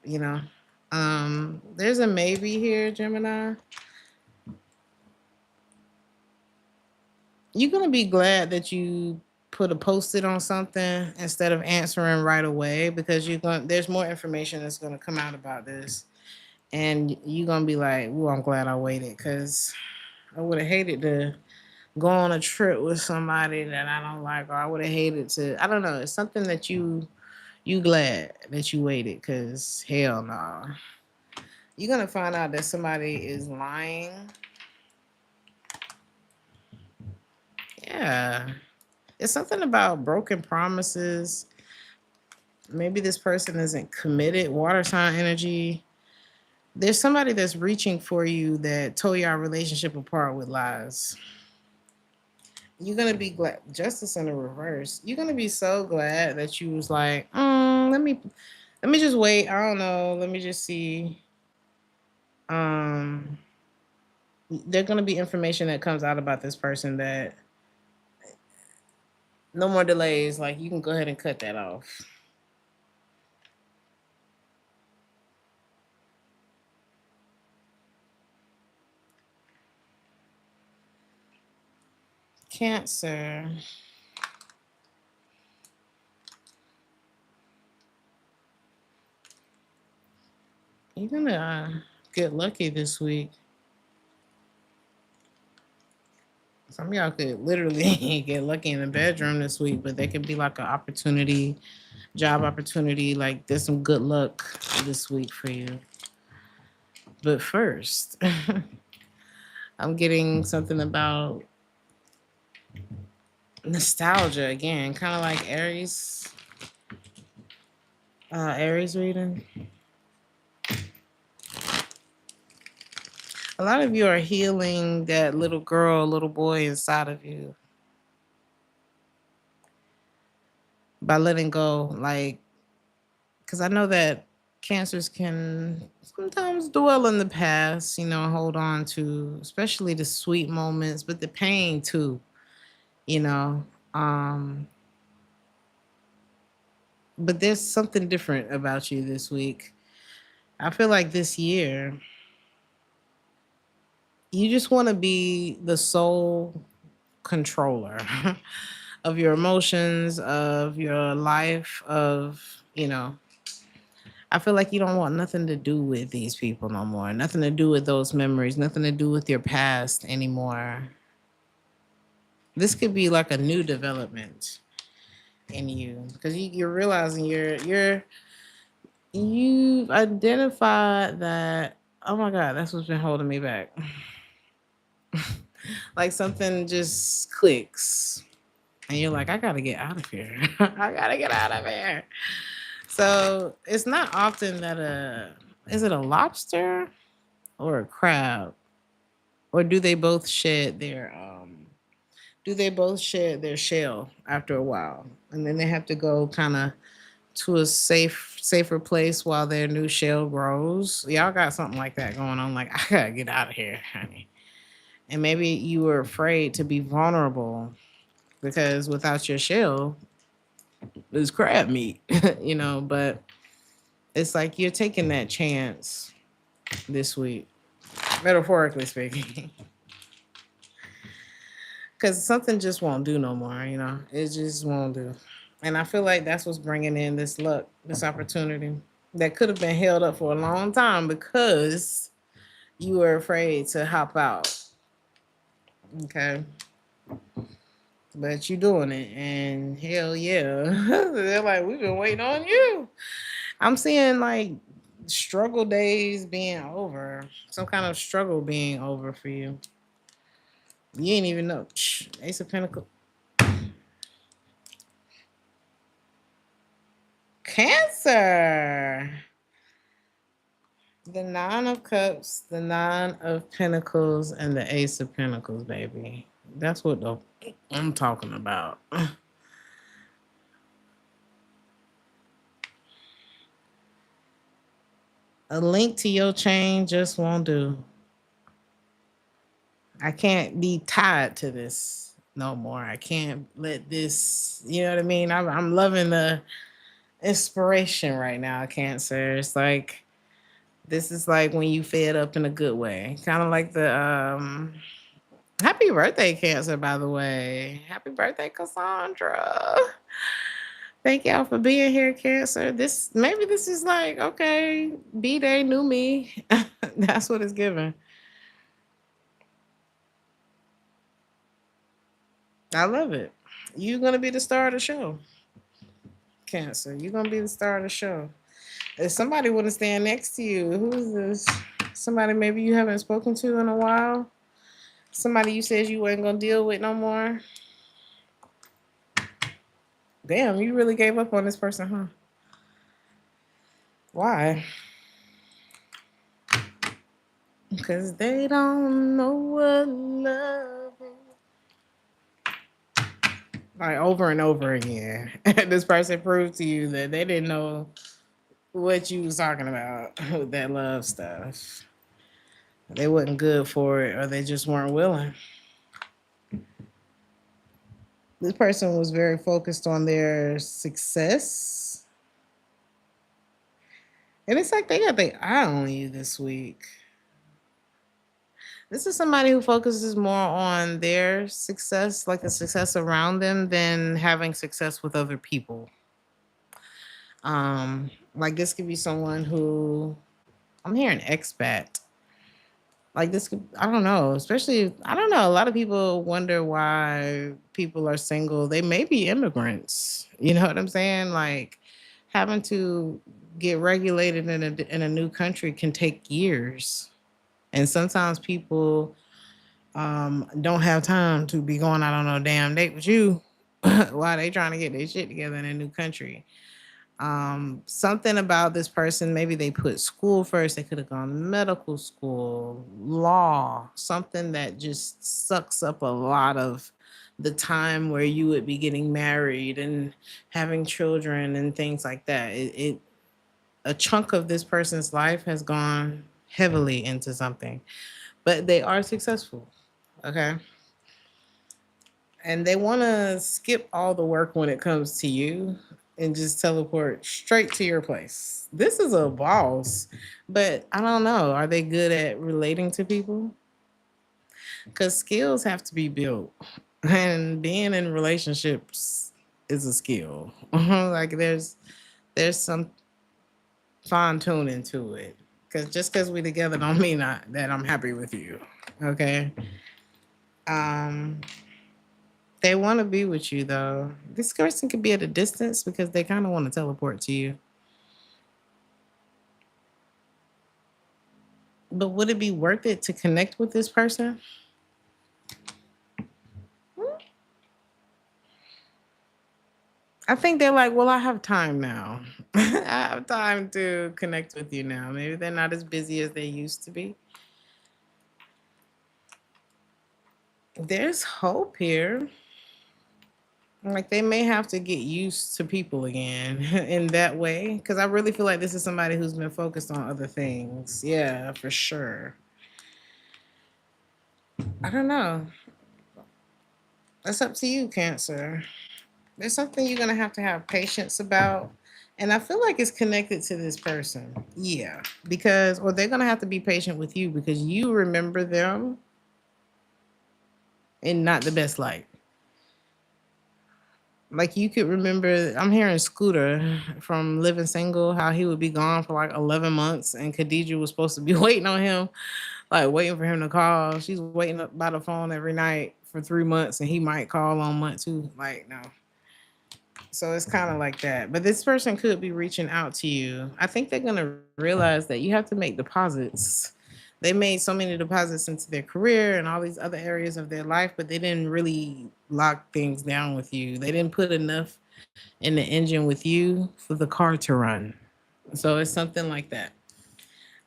There's a maybe here, Gemini. You're gonna be glad that you put a post-it on something instead of answering right away, because there's more information that's gonna come out about this, and you're gonna be like, "Ooh, I'm glad I waited," because I would have hated to go on a trip with somebody that I don't like, or I would have hated to. I don't know. It's something that you glad that you waited, because hell no. You're gonna find out that somebody is lying. Yeah. It's something about broken promises. Maybe this person isn't committed. Water sign energy. There's somebody that's reaching for you that tore your relationship apart with lies. You're gonna be glad. Justice in the reverse. You're gonna be so glad that you was like, let me just wait. I don't know. Let me just see. Um, there's gonna be information that comes out about this person that no more delays. Like you can go ahead and cut that off. Cancer. You're gonna get lucky this week. Some of y'all could literally get lucky in the bedroom this week, but there could be like an opportunity, job opportunity. Like there's some good luck this week for you. But first, I'm getting something about nostalgia again, kind of like Aries reading. A lot of you are healing that little girl, little boy inside of you by letting go. Like, because I know that Cancers can sometimes dwell in the past, hold on to especially the sweet moments, but the pain too, you know. Um, but there's something different about you this week. I feel like this year, you just want to be the sole controller of your emotions, of your life, I feel like you don't want nothing to do with these people no more. Nothing to do with those memories, nothing to do with your past anymore. This could be like a new development in you because you're realizing you've identified that, oh my God, that's what's been holding me back. Like something just clicks and you're like, I gotta get out of here. I gotta get out of here. So it's not often that is it a lobster or a crab? Or do they both shed their shell after a while? And then they have to go kind of to a safer place while their new shell grows. Y'all got something like that going on. Like, I gotta get out of here, honey. And maybe you were afraid to be vulnerable because without your shell, it's crab meat, but it's like you're taking that chance this week, metaphorically speaking. Because something just won't do no more, It just won't do. And I feel like that's what's bringing in this luck, this opportunity that could have been held up for a long time because you were afraid to hop out. Okay. But you doing it. And hell yeah. They're like, we've been waiting on you. I'm seeing like struggle days being over, some kind of struggle being over for you. You ain't even know. Ace of Pentacles. Cancer. The Nine of Cups, the Nine of Pentacles, and the Ace of Pentacles, baby. That's what I'm talking about. A link to your chain just won't do. I can't be tied to this no more. I can't let this, you know what I mean? I'm loving the inspiration right now, Cancer. It's like, this is like when you fed up in a good way. Kind of like the happy birthday, Cancer, by the way. Happy birthday, Cassandra. Thank y'all for being here, Cancer. This is like, okay, B-Day, new me. That's what it's giving. I love it. You're gonna be the star of the show, Cancer. You're gonna be the star of the show. If somebody wanna stand next to you, who is this? Somebody maybe you haven't spoken to in a while? Somebody you said you wasn't gonna deal with no more? Damn, you really gave up on this person, huh? Why? Because they don't know what love is. Like over and over again. This person proved to you that they didn't know what you was talking about with that love stuff. They wasn't good for it or they just weren't willing. This person was very focused on their success. And it's like they got their eye on you this week. This is somebody who focuses more on their success, like the success around them, than having success with other people. Like this could be someone who I'm hearing expat. Like this could, I don't know, especially I don't know. A lot of people wonder why people are single. They may be immigrants. You know what I'm saying? Like having to get regulated in a new country can take years. And sometimes people don't have time to be going out on no damn date with you while they trying to get their shit together in a new country. Something about this person, maybe they put school first. They could have gone to medical school, law, something that just sucks up a lot of the time where you would be getting married and having children and things like that. a chunk of this person's life has gone heavily into something, but they are successful. Okay. And they want to skip all the work when it comes to you and just teleport straight to your place. This is a boss, but I don't know. Are they good at relating to people? Because skills have to be built, and being in relationships is a skill. Like there's some fine tuning to it. Because just because we together don't mean that I'm happy with you. Okay. Um, they want to be with you though. This person could be at a distance because they kind of want to teleport to you. But would it be worth it to connect with this person? I think they're like, well, I have time now. I have time to connect with you now. Maybe they're not as busy as they used to be. There's hope here. Like they may have to get used to people again in that way. Because I really feel like this is somebody who's been focused on other things. Yeah, for sure. I don't know. That's up to you, Cancer. There's something you're going to have patience about. And I feel like it's connected to this person. Yeah. Because, or they're going to have to be patient with you because you remember them in not the best light. Like you could remember, I'm hearing Scooter from Living Single, how he would be gone for like 11 months and Khadijah was supposed to be waiting on him, like waiting for him to call. She's waiting up by the phone every night for 3 months and he might call on month two. Like, no. So it's kind of like that. But this person could be reaching out to you. I think they're going to realize that you have to make deposits. They made so many deposits into their career and all these other areas of their life, but they didn't really lock things down with you. They didn't put enough in the engine with you for the car to run. So it's something like that.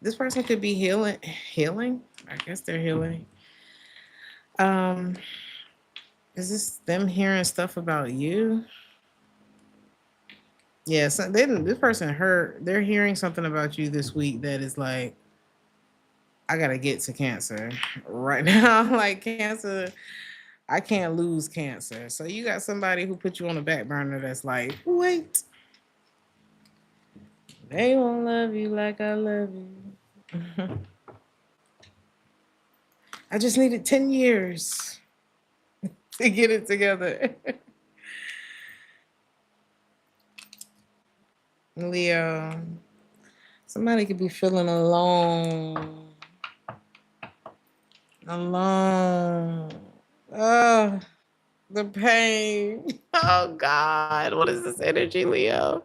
This person could be healing. I guess they're healing. Um, is this them hearing stuff about you? Yeah, so this person heard they're hearing something about you this week that is like, I gotta get to Cancer right now. Like Cancer, I can't lose Cancer. So you got somebody who put you on the back burner that's like, wait, they won't love you like I love you. I just needed 10 years to get it together. Leo, somebody could be feeling alone. Alone. Oh, the pain. Oh God. What is this energy, Leo?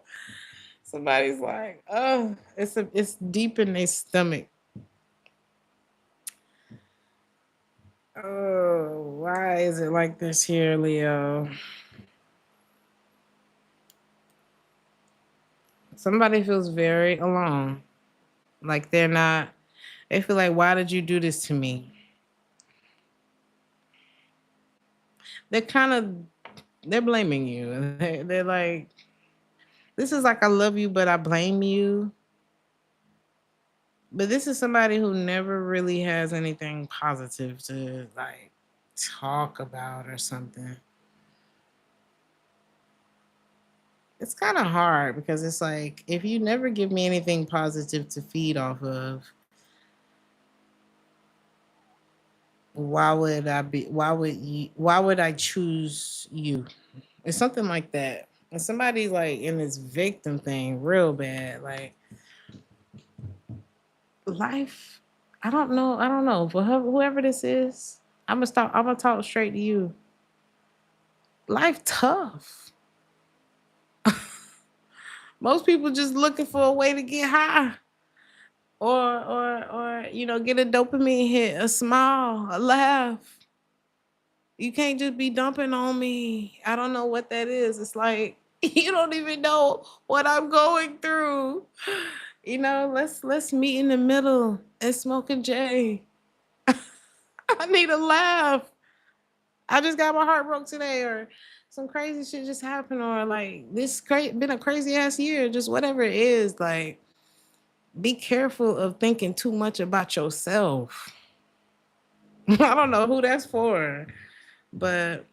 Somebody's like, oh, it's deep in their stomach. Oh, why is it like this here, Leo? Somebody feels very alone. Like they feel like, why did you do this to me? They're kind of, they're blaming you. They're like, this is like, I love you, but I blame you. But this is somebody who never really has anything positive to like talk about or something. It's kind of hard because it's like if you never give me anything positive to feed off of, why would I choose you? It's something like that. And somebody's like in this victim thing real bad. Like life, I don't know. For whoever this is, I'm gonna talk straight to you. Life tough. Most people just looking for a way to get high or get a dopamine hit, a smile, a laugh. You can't just be dumping on me. I don't know what that is. It's like you don't even know what I'm going through. Let's meet in the middle and smoke a J. I need a laugh. I just got my heart broke today, or some crazy shit just happened, or like been a crazy ass year, just whatever it is. Like be careful of thinking too much about yourself. I don't know who that's for, but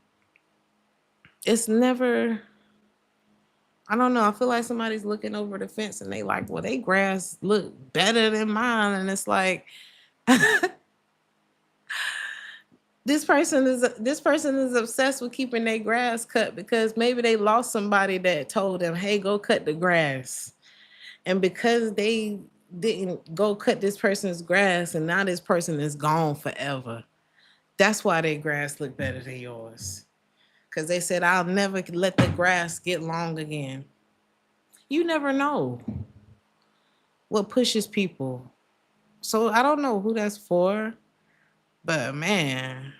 it's never, I don't know. I feel like somebody's looking over the fence and they like, well, they grass look better than mine. And it's like, this person is obsessed with keeping their grass cut because maybe they lost somebody that told them, hey, go cut the grass. And because they didn't go cut this person's grass and now this person is gone forever, that's why their grass look better than yours. Because they said, I'll never let the grass get long again. You never know what pushes people. So I don't know who that's for, but man,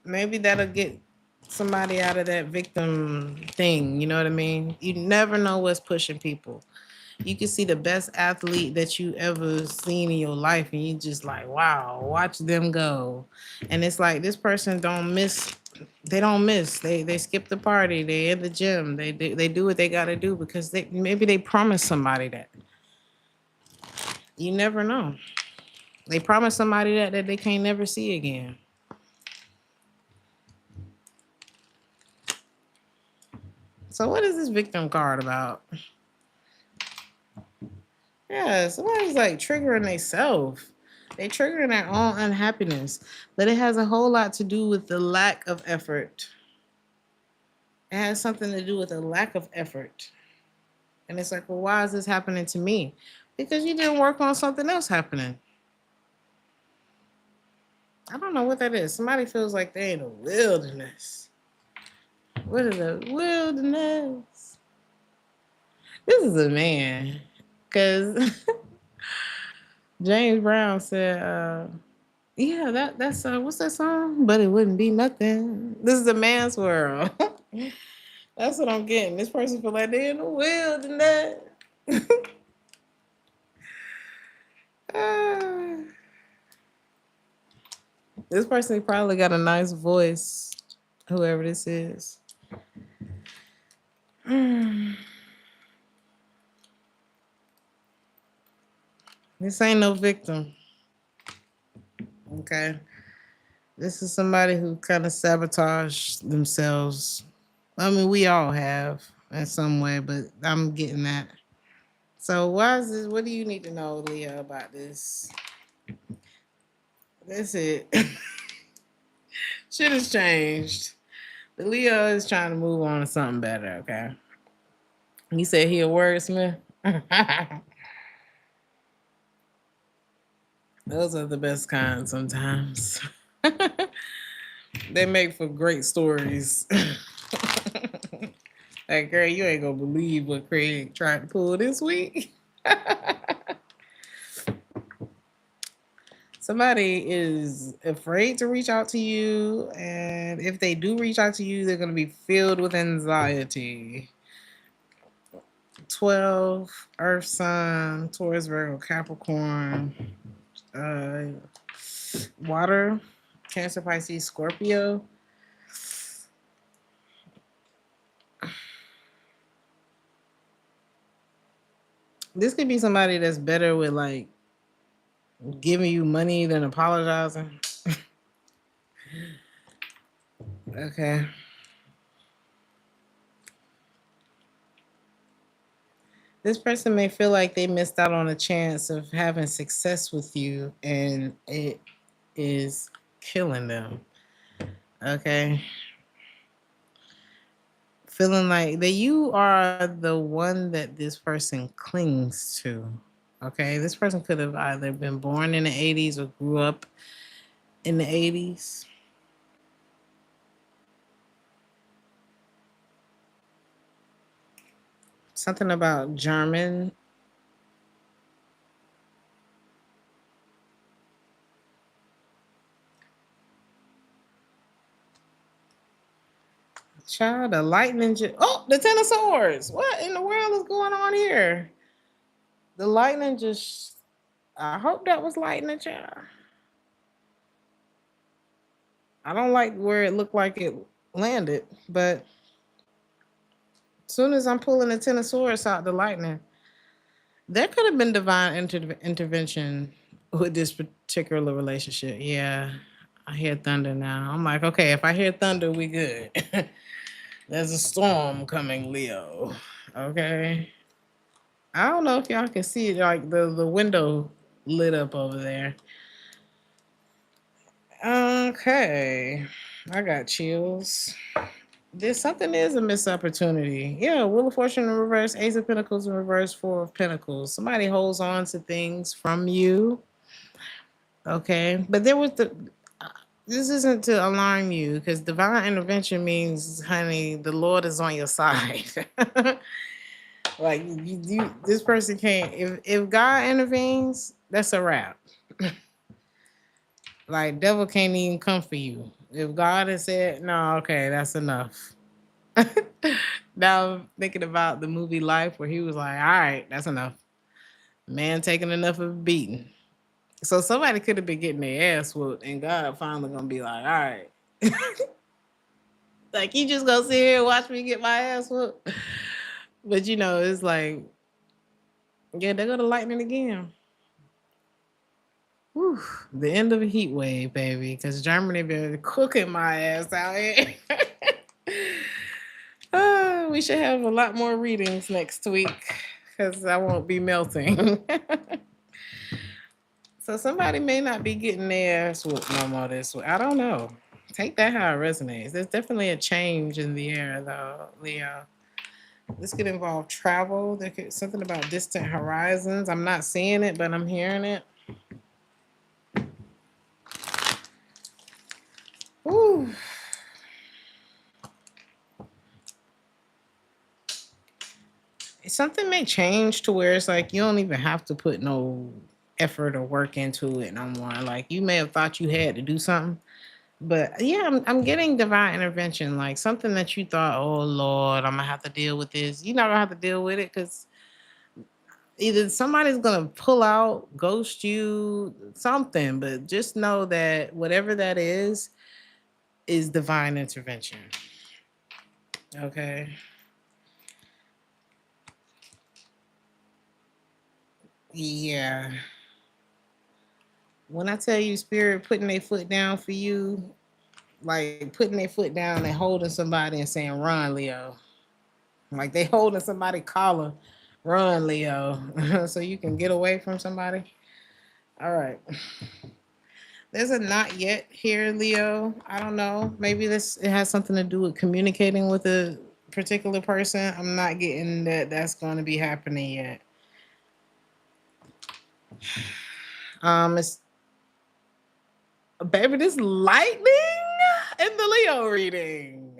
maybe that'll get somebody out of that victim thing. You know what I mean? You never know what's pushing people. You can see the best athlete that you ever seen in your life, and you just like, wow, watch them go. And it's like this person don't miss. They don't miss. They skip the party. They in the gym. They do what they got to do because they promised somebody that. You never know. They promised somebody that they can't never see again. So what is this victim card about? Yeah, somebody's like triggering themselves. They triggering their own unhappiness. But it has a whole lot to do with the lack of effort. It has something to do with a lack of effort. And it's like, well, why is this happening to me? Because you didn't work on something else happening. I don't know what that is. Somebody feels like they're in a wilderness. What is a wilderness? This is a man. Because James Brown said, yeah, that's what's that song? But it wouldn't be nothing. This is a man's world. That's what I'm getting. This person feel like they're in the wilderness. Ah. This person probably got a nice voice, whoever this is. This ain't no victim. Okay. This is somebody who kind of sabotaged themselves. I mean, we all have in some way, but I'm getting that. So why is this? What do you need to know, Leah, about this? That's it. Shit has changed. The Leo is trying to move on to something better, okay? He said he a wordsmith. Those are the best kind sometimes. They make for great stories. Like, girl, you ain't gonna believe what Craig tried to pull this week. Somebody is afraid to reach out to you, and if they do reach out to you, they're gonna be filled with anxiety. 12, Earth sign, Taurus, Virgo, Capricorn, uh, water, Cancer, Pisces, Scorpio. This could be somebody that's better with like giving you money than apologizing. Okay. This person may feel like they missed out on a chance of having success with you and it is killing them. Okay. Feeling like that you are the one that this person clings to. Okay. This person could have either been born in the 80s or grew up in the 80s. Something about German. Child, the lightning. Oh, the Ten of Swords. What in the world is going on here? The lightning just. I hope that was lightning, child. I don't like where it looked like it landed, but Soon as I'm pulling the Ten of Swords out, the lightning, there could have been divine intervention with this particular relationship. Yeah, I hear thunder now. I'm like, okay, if I hear thunder, we good. There's a storm coming, Leo. Okay. I don't know if y'all can see it, like the window lit up over there. Okay. I got chills. This something is a missed opportunity. Yeah, Wheel of Fortune in reverse, Ace of Pentacles in reverse, Four of Pentacles. Somebody holds on to things from you. Okay. But there was the this isn't to alarm you because divine intervention means, honey, the Lord is on your side. Like this person can't. If God intervenes, that's a wrap. Like devil can't even come for you. If God has said no, okay, that's enough. Now I'm thinking about the movie Life where he was like, all right, that's enough. Man taking enough of a beating. So somebody could have been getting their ass whooped, and God finally gonna be like, all right. Like you just gonna sit here and watch me get my ass whooped. But you know, it's like, yeah, they're gonna lightning again. Whew, the end of a heat wave, baby, because Germany been cooking my ass out here. We should have a lot more readings next week because I won't be melting. So somebody may not be getting their ass whooped no more this week. I don't know. Take that how it resonates. There's definitely a change in the air, though, Leo. This could involve travel. There could something about distant horizons. I'm not seeing it, but I'm hearing it. Ooh. Something may change to where it's like you don't even have to put no effort or work into it no more. Like you may have thought you had to do something, but yeah, I'm getting divine intervention. Like something that you thought, oh Lord, I'm gonna have to deal with this. You're not gonna have to deal with it because either somebody's gonna pull out, ghost you, something. But just know that whatever that is divine intervention. Okay. Yeah. When I tell you spirit putting their foot down for you, like putting their foot down and holding somebody and saying, run, Leo. Like they holding somebody collar, run, Leo. So you can get away from somebody. All right. There's a not yet here, Leo. I don't know. Maybe it has something to do with communicating with a particular person. I'm not getting that that's going to be happening yet. It's baby, this lightning in the Leo reading.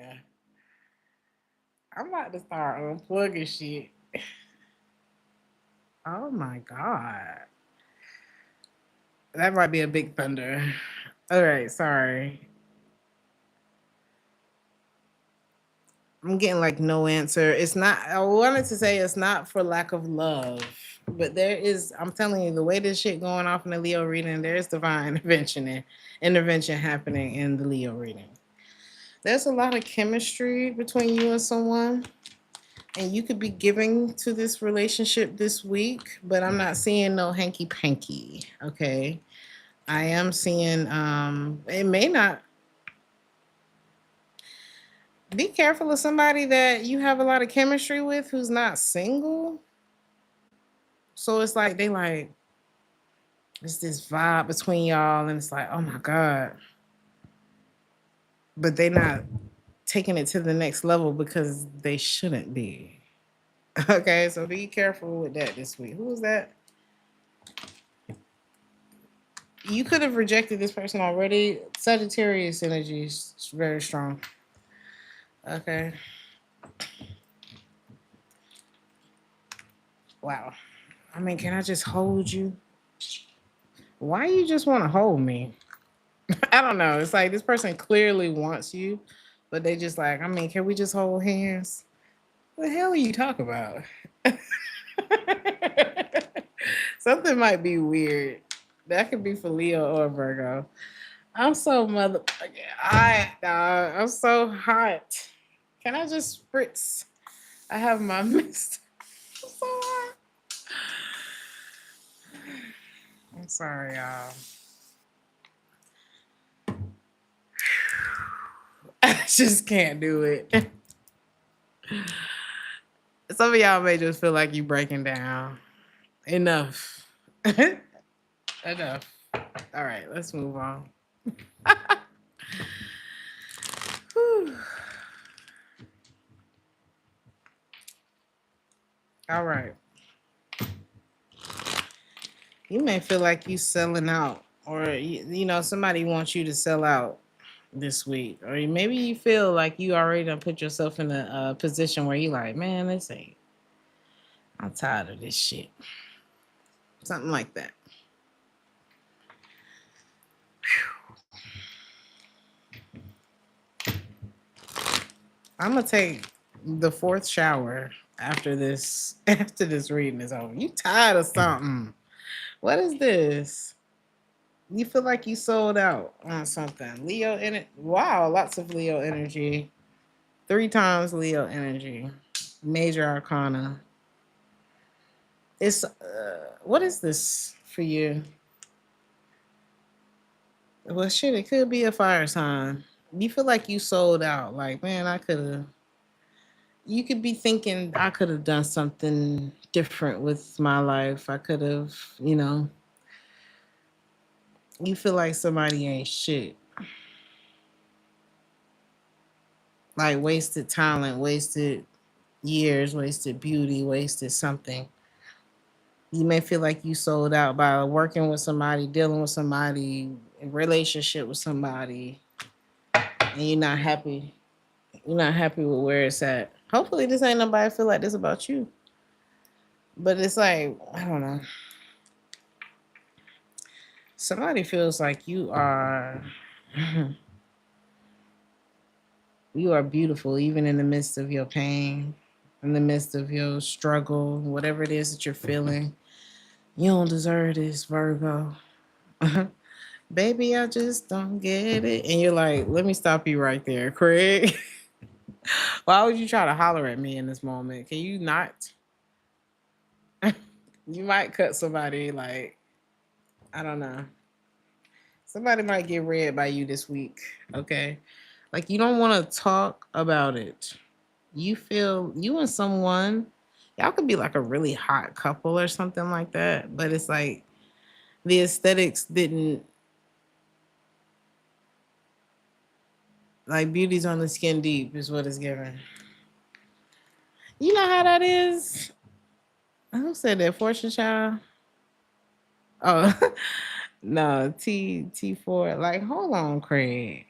I'm about to start unplugging shit. Oh my god. That might be a big thunder. All right, sorry. I'm getting like no answer. It's not, I wanted to say it's not for lack of love, but there is, I'm telling you, the way this shit going off in the Leo reading, there's divine intervention happening in the Leo reading. There's a lot of chemistry between you and someone, and you could be giving to this relationship this week, but I'm not seeing no hanky panky. Okay. I am seeing it may not. Be careful of somebody that you have a lot of chemistry with who's not single. So it's like they like it's this vibe between y'all, and it's like, oh my God. But they not taking it to the next level because they shouldn't be. Okay, so be careful with that this week. Who was that? You could have rejected this person already. Sagittarius energy is very strong. Okay. Wow. I mean, can I just hold you? Why you just want to hold me? I don't know. It's like this person clearly wants you, but they just like, I mean, can we just hold hands? What the hell are you talking about? Something might be weird. That could be for Leo or Virgo. I'm so I'm so hot. Can I just spritz? I have my mixed. I'm sorry, y'all. I just can't do it. Some of y'all may just feel like you breaking down. Enough. Enough. All right, let's move on. Whew. All right. You may feel like you selling out, or somebody wants you to sell out this week, or maybe you feel like you already done put yourself in a position where you like, man, this ain't. I'm tired of this shit. Something like that. I'm gonna take the fourth shower after this. After this reading is over. You tired of something? What is this? You feel like you sold out on something. Leo in it. Wow, lots of Leo energy. 3 times Leo energy. Major Arcana. It's what is this for you? Well, shit, it could be a fire sign. You feel like you sold out. Like, man, I could have. You could be thinking I could have done something different with my life. I could have, you feel like somebody ain't shit. Like wasted talent, wasted years, wasted beauty, wasted something. You may feel like you sold out by working with somebody, dealing with somebody, in relationship with somebody, and you're not happy. You're not happy with where it's at. Hopefully, this ain't nobody feel like this about you. But it's like, I don't know. Somebody feels like you are you are beautiful even in the midst of your pain, in the midst of your struggle, whatever it is that you're feeling. You don't deserve this, Virgo. Baby, I just don't get it. And you're like, let me stop you right there, Craig. Why would you try to holler at me in this moment? Can you not? You might cut somebody, like, I don't know. Somebody might get read by you this week. Okay. Like, you don't want to talk about it. You feel you and someone, y'all could be like a really hot couple or something like that. But it's like the aesthetics didn't, like, beauty's on the skin deep is what it's given. You know how that is? Who said that? Fortune child? Oh, no, T4. Like, hold on, Craig.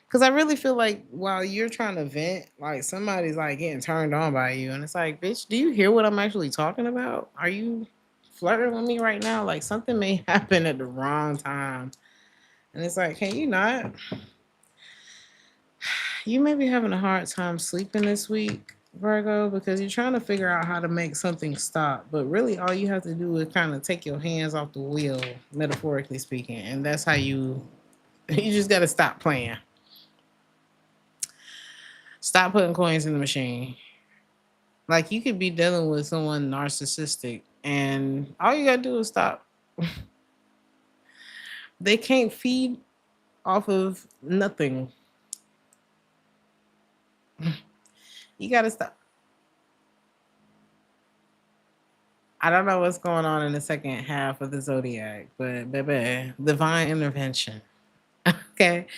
Because I really feel like while you're trying to vent, like somebody's like getting turned on by you. And it's like, bitch, do you hear what I'm actually talking about? Are you flirting with me right now? Like something may happen at the wrong time. And it's like, can you not? You may be having a hard time sleeping this week, Virgo, because you're trying to figure out how to make something stop. But really, all you have to do is kind of take your hands off the wheel, metaphorically speaking. And that's how you just got to stop playing. Stop putting coins in the machine. Like you could be dealing with someone narcissistic and all you gotta do is stop. They can't feed off of nothing. You gotta stop. I don't know what's going on in the second half of the zodiac, but baby, divine intervention. Okay.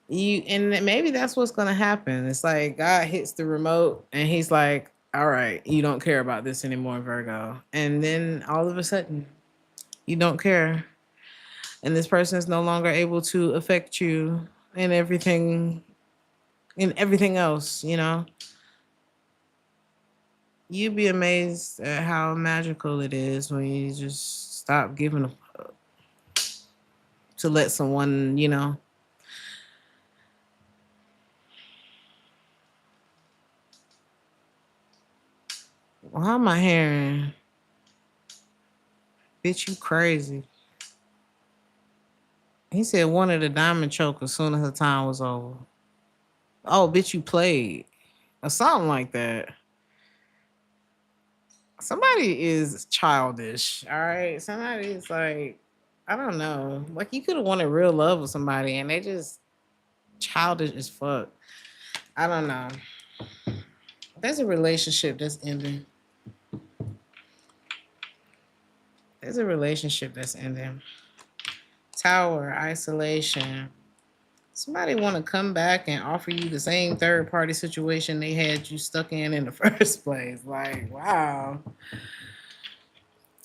And maybe that's what's gonna happen. It's like God hits the remote and he's like, all right, you don't care about this anymore, Virgo. And then all of a sudden, you don't care. And this person is no longer able to affect you in everything else, You'd be amazed at how magical it is when you just stop giving a to let someone. Why am I hearing, bitch, you crazy? He said wanted a diamond choke as soon as her time was over. Oh, bitch, you played. or something like that. Somebody is childish, all right? Somebody is like, I don't know. Like you could have wanted real love with somebody and they just childish as fuck. I don't know. There's a relationship that's ending. There's a relationship that's ending. Tower, isolation. Somebody want to come back and offer you the same third party situation they had you stuck in the first place. Like, wow.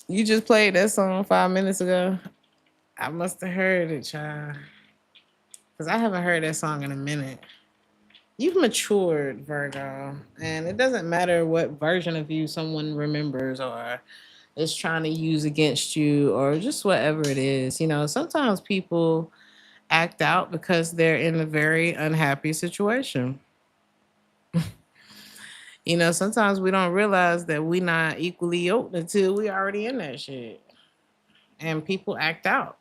You just played that song 5 minutes ago. I must have heard it, child. Because I haven't heard that song in a minute. You've matured, Virgo. And it doesn't matter what version of you someone remembers or is trying to use against you or just whatever it is. You know, sometimes people act out because they're in a very unhappy situation. You know, sometimes we don't realize that we not equally yoked until we already in that shit. And people act out.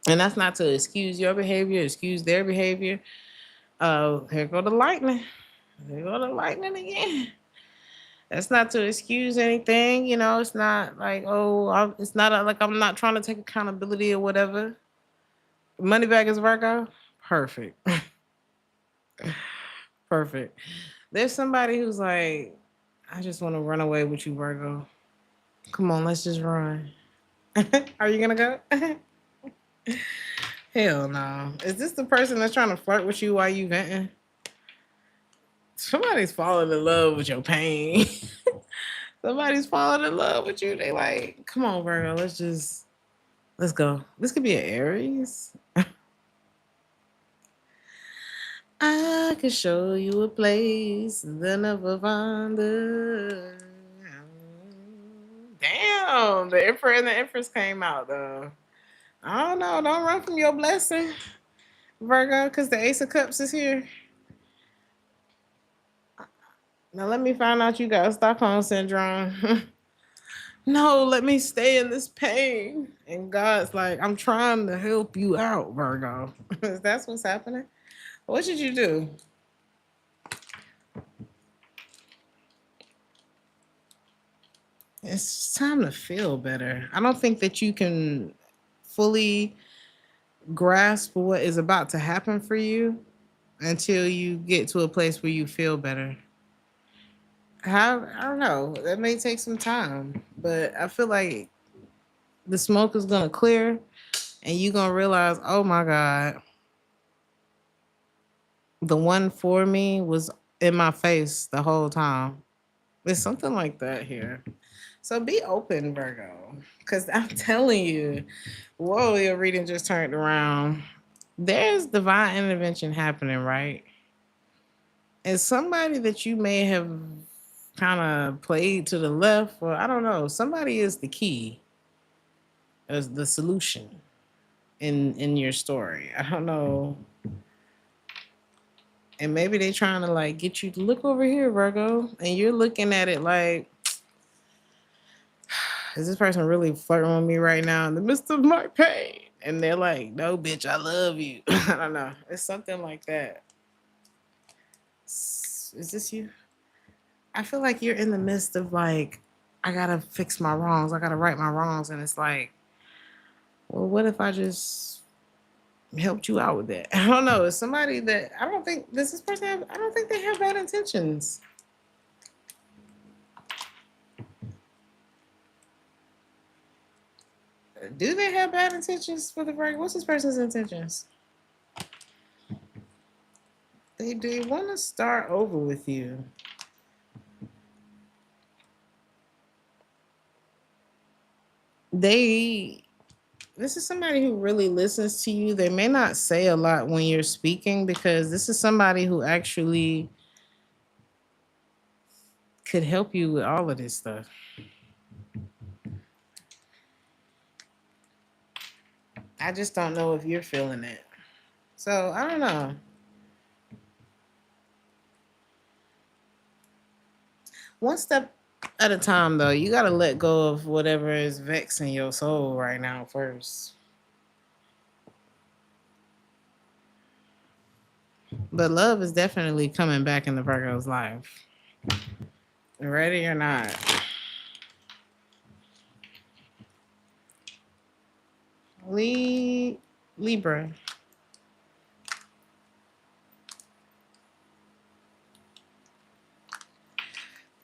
And that's not to excuse your behavior, excuse their behavior. Here go the lightning. Here go the lightning again. That's not to excuse anything, you know. It's not like, it's not like I'm not trying to take accountability or whatever. Money bag is Virgo. Perfect. Perfect. There's somebody who's like, I just want to run away with you, Virgo. Come on, let's just run. Are you gonna go? Hell no. Is this the person that's trying to flirt with you while you venting? Somebody's falling in love with your pain. Somebody's falling in love with you. They like, come on, Virgo, let's go. This could be an Aries. I can show you a place the never find. Damn, the Emperor and the Empress came out though. I don't know. Don't run from your blessing, Virgo, because the Ace of Cups is here. Now let me find out you got Stockholm syndrome. No, let me stay in this pain. And God's like, I'm trying to help you out, Virgo. That's what's happening. What should you do? It's time to feel better. I don't think that you can fully grasp what is about to happen for you until you get to a place where you feel better. How I don't know. That may take some time, but I feel like the smoke is gonna clear, and you're gonna realize, oh my God, the one for me was in my face the whole time. There's something like that here. So be open, Virgo, because I'm telling you, whoa, your reading just turned around. There's divine intervention happening, right? And somebody that you may have kind of played to the left, or I don't know, somebody is the key, is the solution in your story. I don't know. And maybe they trying to like get you to look over here, Virgo, and you're looking at it like, is this person really flirting with me right now in the midst of my pain? And they're like, no, bitch, I love you. I don't know. It's something like that. Is this you? I feel like you're in the midst of like, I gotta fix my wrongs. I gotta right my wrongs. And it's like, well, what if I just helped you out with that? I don't know. It's somebody that I don't think does this person have, I don't think they have bad intentions. Do they have bad intentions for the break? What's this person's intentions? They want to start over with you. This is somebody who really listens to you. They may not say a lot when you're speaking because this is somebody who actually could help you with all of this stuff. I just don't know if you're feeling it. So I don't know. One step at a time, though. You got to let go of whatever is vexing your soul right now first. But love is definitely coming back in the Virgo's life. Ready or not. Libra.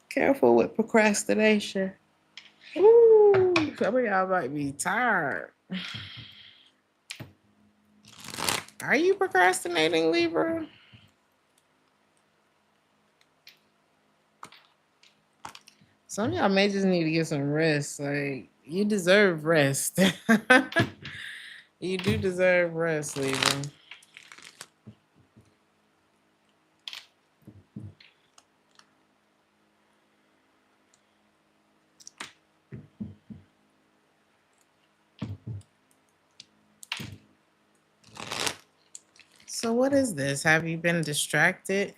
Careful with procrastination. Ooh, some of y'all might be tired. Are you procrastinating, Libra? Some of y'all may just need to get some rest. Like, you deserve rest. You do deserve rest, Libra. So, what is this? Have you been distracted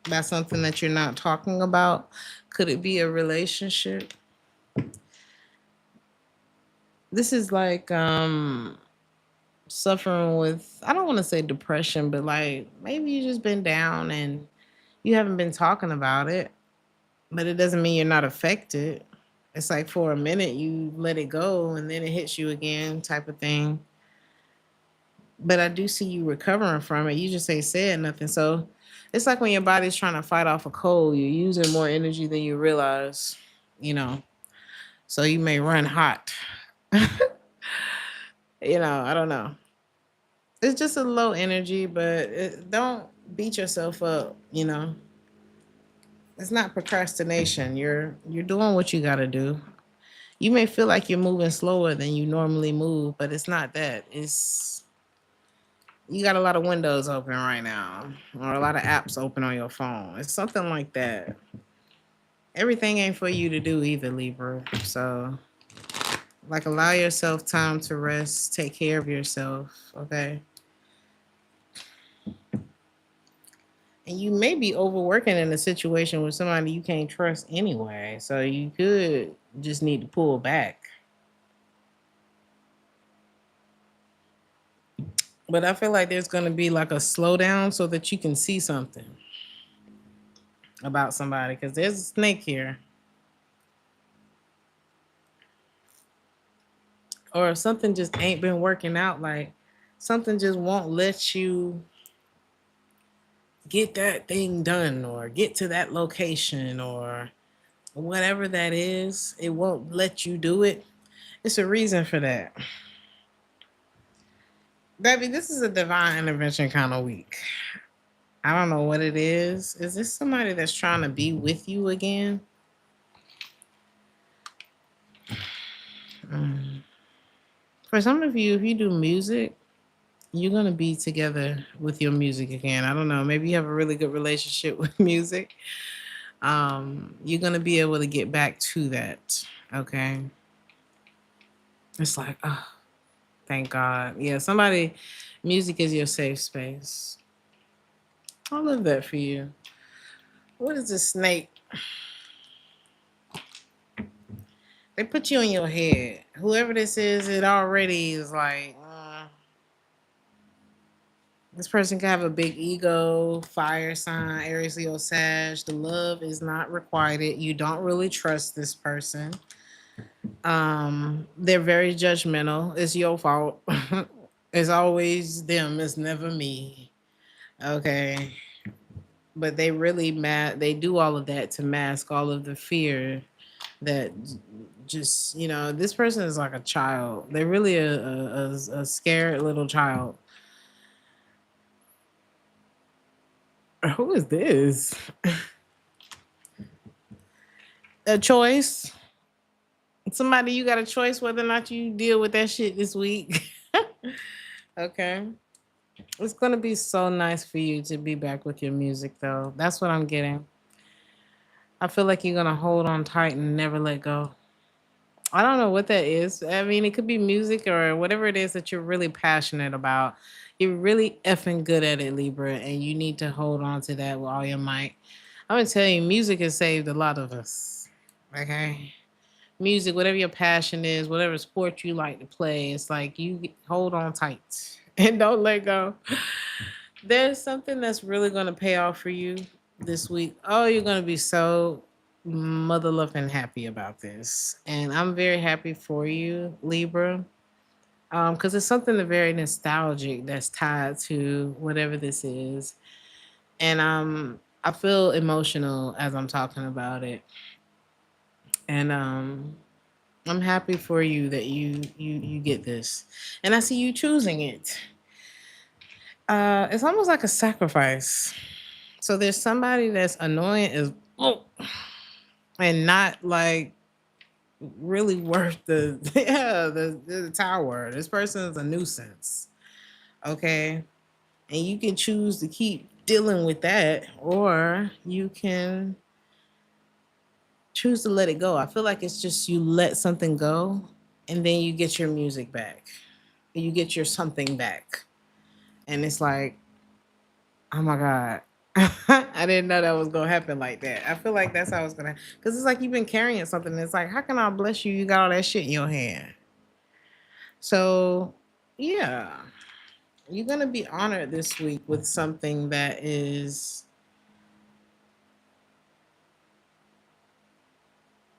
by something that you're not talking about? Could it be a relationship? This is like suffering with, I don't want to say depression, but like maybe you just been down and you haven't been talking about it, but it doesn't mean you're not affected. It's like for a minute you let it go and then it hits you again, type of thing. But I do see you recovering from it. You just ain't said nothing. So it's like when your body's trying to fight off a cold, you're using more energy than you realize, you know. So you may run hot. I don't know. It's just a low energy, but don't beat yourself up. It's not procrastination. You're doing what you got to do. You may feel like you're moving slower than you normally move, but it's not that. It's you got a lot of windows open right now, or a lot of apps open on your phone. It's something like that. Everything ain't for you to do either, Libra. So, like, allow yourself time to rest, take care of yourself, okay? And you may be overworking in a situation with somebody you can't trust anyway. So, you could just need to pull back. But I feel like there's going to be like a slowdown so that you can see something about somebody because there's a snake here. Or if something just ain't been working out, like something just won't let you get that thing done or get to that location or whatever that is, it won't let you do it. It's a reason for that. Baby, this is a divine intervention kind of week. I don't know what it is. Is this somebody that's trying to be with you again? Mm. For some of you, if you do music, you're going to be together with your music again. I don't know. Maybe you have a really good relationship with music. You're going to be able to get back to that. Okay. It's like, oh, thank God. Yeah, music is your safe space. I love that for you. What is this snake? They put you in your head. Whoever this is, it already is like, this person can have a big ego, fire sign, Aries, Leo, Sag. The love is not requited. You don't really trust this person. They're very judgmental. It's your fault. It's always them. It's never me. Okay. But they really they do all of that to mask all of the fear that just, this person is like a child. They're really a scared little child. Who is this? A choice. Somebody, you got a choice whether or not you deal with that shit this week. Okay. It's going to be so nice for you to be back with your music, though. That's what I'm getting. I feel like you're going to hold on tight and never let go. I don't know what that is. I mean, it could be music or whatever it is that you're really passionate about. You're really effing good at it, Libra, and you need to hold on to that with all your might. I'm going to tell you, music has saved a lot of us. Okay? Music, whatever your passion is, whatever sport you like to play, it's like you hold on tight and don't let go. There's something that's really going to pay off for you this week. Oh, you're going to be so mother loving happy about this. And I'm very happy for you, Libra. Because it's something that very nostalgic that's tied to whatever this is. And I feel emotional as I'm talking about it. And I'm happy for you that you get this. And I see you choosing it. It's almost like a sacrifice. So there's somebody that's annoying as oh, and not like really worth the yeah the tower. This person is a nuisance. Okay, and you can choose to keep dealing with that, or you can choose to let it go. I feel like it's just you let something go, and then you get your music back, you get your something back, and it's like, oh my god. I didn't know that was gonna happen like that. I feel like that's how it's gonna, because it's like you've been carrying something. It's like, how can I bless you? You got all that shit in your hand. So yeah, you're gonna be honored this week with something that is,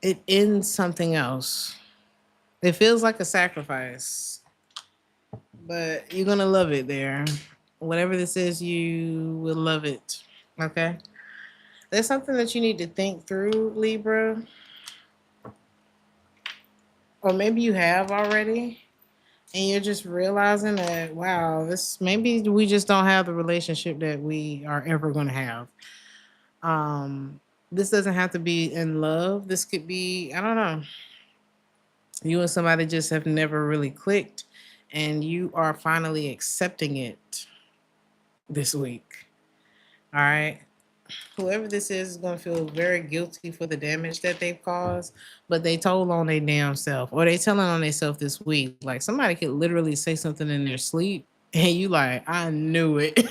it ends something else. It feels like a sacrifice, but you're gonna love it there. Whatever this is, you will love it. Okay. There's something that you need to think through, Libra, or maybe you have already, and you're just realizing that, wow, this maybe we just don't have the relationship that we are ever going to have. Um, this doesn't have to be in love. This could be, I don't know, you and somebody just have never really clicked, and you are finally accepting it this week. All right. Whoever this is going to feel very guilty for the damage that they've caused, but they told on their damn self, or they telling on themselves this week. Like somebody could literally say something in their sleep, and you like, I knew it.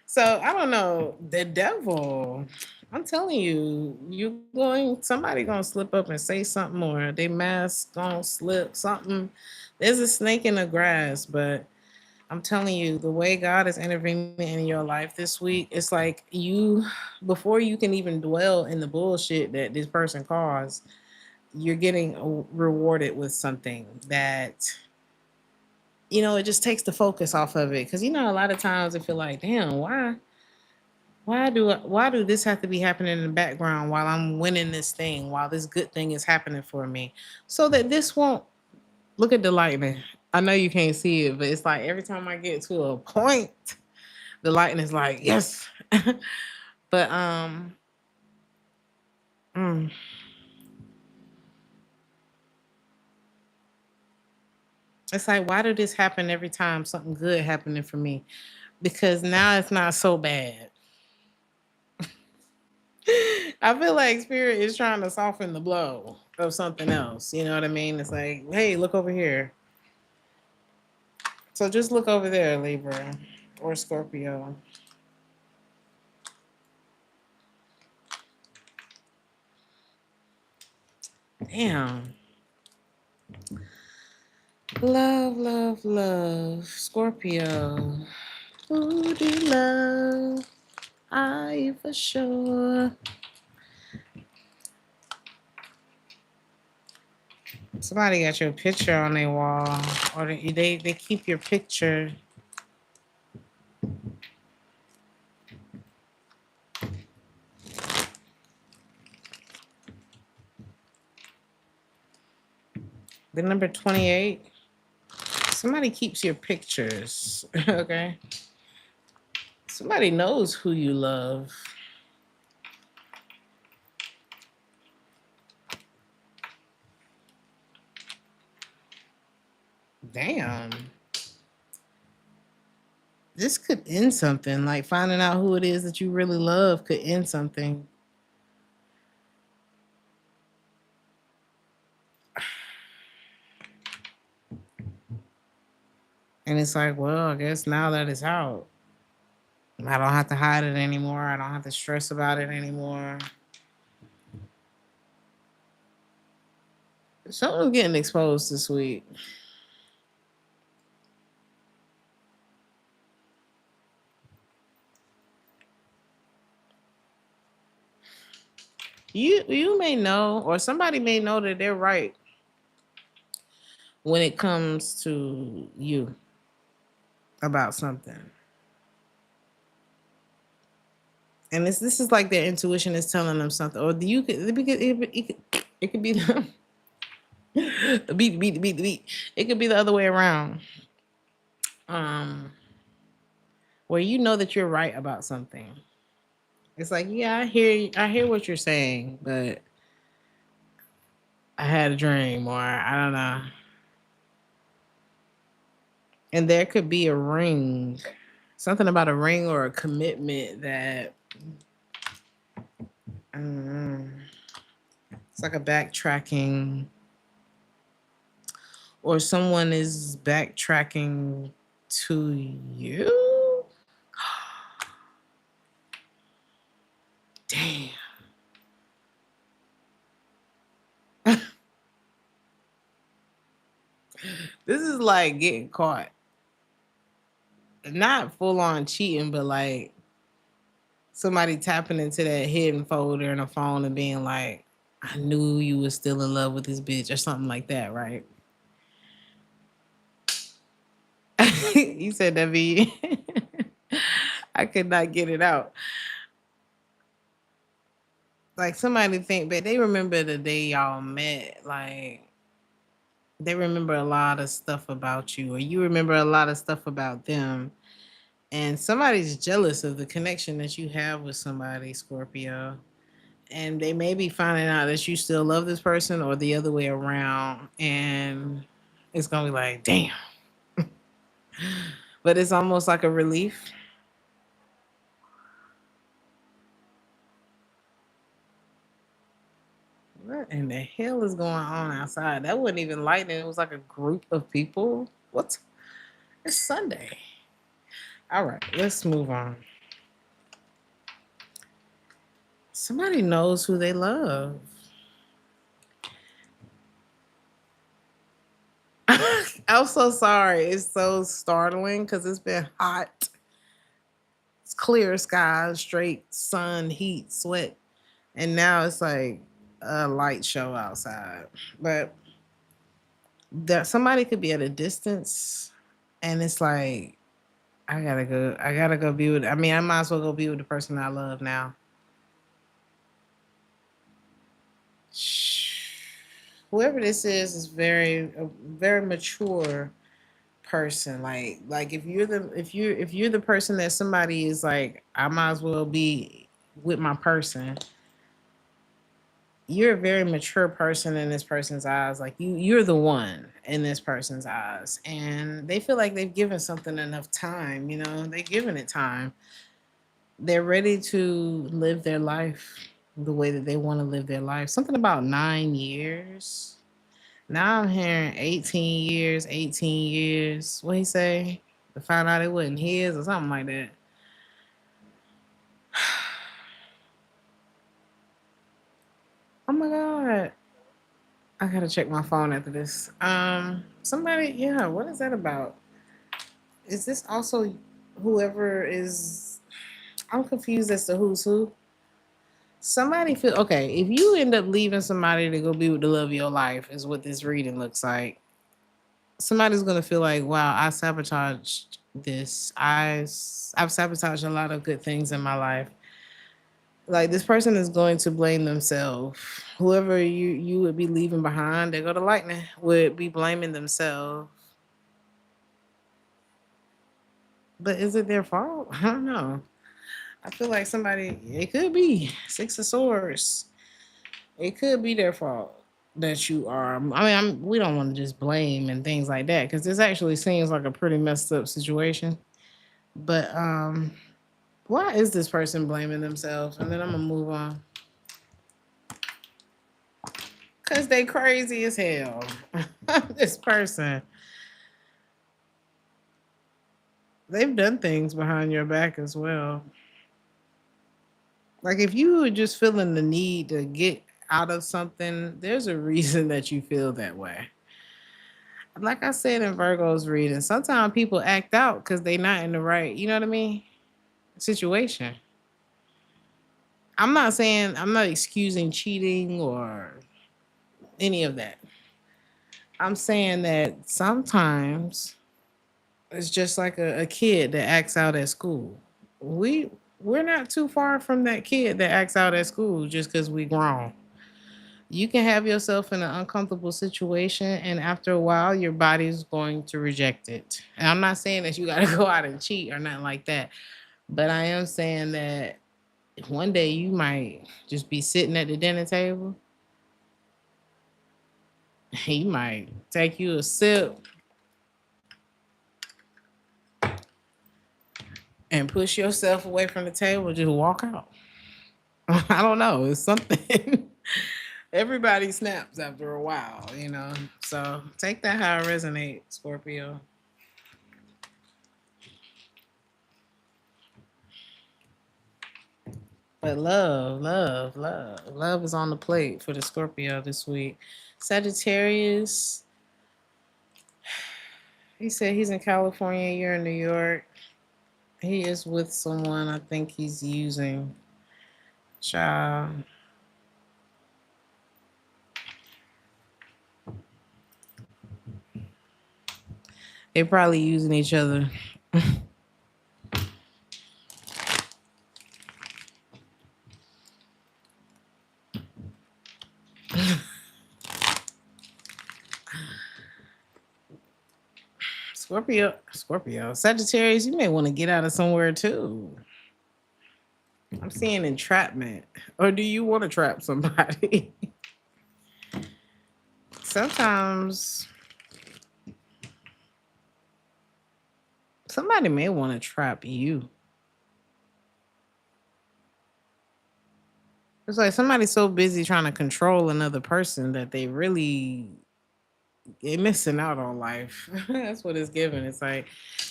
So I don't know. The devil. I'm telling you, somebody gonna slip up and say something, or they mask gonna slip something. There's a snake in the grass, but I'm telling you, the way God is intervening in your life this week, it's like you, before you can even dwell in the bullshit that this person caused, you're getting rewarded with something that, it just takes the focus off of it. Because, a lot of times I feel like, damn, why do this have to be happening in the background while I'm winning this thing, while this good thing is happening for me? So that this won't, look at the lightning. I know you can't see it, but it's like every time I get to a point, the lightning is like, yes. But mm, it's like, why did this happen every time something good happening for me? Because now it's not so bad. I feel like spirit is trying to soften the blow of something else. You know what I mean? It's like, hey, look over here. So just look over there, Libra or Scorpio. Damn. Love, love, love. Scorpio. Who do you love? I for sure. Somebody got your picture on their wall, or they keep your picture. The number 28. Somebody keeps your pictures. Okay. Somebody knows who you love. Damn. This could end something. Like finding out who it is that you really love could end something. And it's like, well, I guess now that it's out, I don't have to hide it anymore. I don't have to stress about it anymore. Something's getting exposed this week. You may know, or somebody may know that they're right when it comes to you about something. And this is like their intuition is telling them something, or you could it could be the beat. It could be the other way around, um, where you know that you're right about something. It's like, yeah, I hear what you're saying, but I had a dream, or I don't know. And there could be a ring, something about a ring or a commitment that um, it's like a backtracking, or someone is backtracking to you. Damn. This is like getting caught. Not full on cheating, but like somebody tapping into that hidden folder in a phone and being like, I knew you was still in love with this bitch, or something like that, right? You said that be I could not get it out. Like somebody think, but they remember the day y'all met. Like they remember a lot of stuff about you, or you remember a lot of stuff about them. And somebody's jealous of the connection that you have with somebody, Scorpio. And they may be finding out that you still love this person, or the other way around. And it's gonna be like, damn. But it's almost like a relief. What in the hell is going on outside? That wasn't even lightning. It was like a group of people. What? It's Sunday. All right, let's move on. Somebody knows who they love. I'm so sorry. It's so startling because it's been hot. It's clear skies, straight sun, heat, sweat. And now it's like a light show outside. But there somebody could be at a distance, and it's like I gotta go be with, I mean, I might as well go be with the person I love now. Whoever this is very a very mature person. Like if you're the person that somebody is like, I might as well be with my person, you're a very mature person in this person's eyes. Like you're the one in this person's eyes. And they feel like they've given something enough time, they've given it time. They're ready to live their life the way that they want to live their life. Something about 9 years. Now I'm hearing 18 years, 18 years. What he say? To find out it wasn't his or something like that. Oh my God. I gotta check my phone after this. Somebody, yeah, what is that about? Is this also whoever is, I'm confused as to who's who. Somebody feel okay, if you end up leaving somebody to go be with the love of your life, is what this reading looks like. Somebody's gonna feel like, wow, I sabotaged this. I've sabotaged a lot of good things in my life. Like this person is going to blame themselves. Whoever you would be leaving behind, they go to lightning, would be blaming themselves. But is it their fault? I don't know. I feel like somebody, it could be Six of Swords. It could be their fault that you are. I mean, we don't want to just blame and things like that, because this actually seems like a pretty messed up situation. But why is this person blaming themselves? And then I'm gonna move on. Cause they crazy as hell. This person, they've done things behind your back as well. Like if you were just feeling the need to get out of something, there's a reason that you feel that way. Like I said in Virgo's reading, sometimes people act out because they're not in the right, you know what I mean, situation. I'm not excusing cheating or any of that. I'm saying that sometimes it's just like a kid that acts out at school. We we're not too far from that kid that acts out at school just because we grown. You can have yourself in an uncomfortable situation, and after a while, your body's going to reject it. And I'm not saying that you got to go out and cheat or nothing like that, but I am saying that one day you might just be sitting at the dinner table. He might take you a sip and push yourself away from the table and just walk out. I don't know. It's something. Everybody snaps after a while, you know. So take that how it resonates, Scorpio. But love is on the plate for the Scorpio this week. Sagittarius, he said he's in California, you're in New York. He is with someone I think he's using. Child. They're probably using each other. Scorpio. Sagittarius, you may want to get out of somewhere too. I'm seeing entrapment. Or do you want to trap somebody? Sometimes somebody may want to trap you. It's like somebody's so busy trying to control another person that they're missing out on life. That's what it's giving. It's like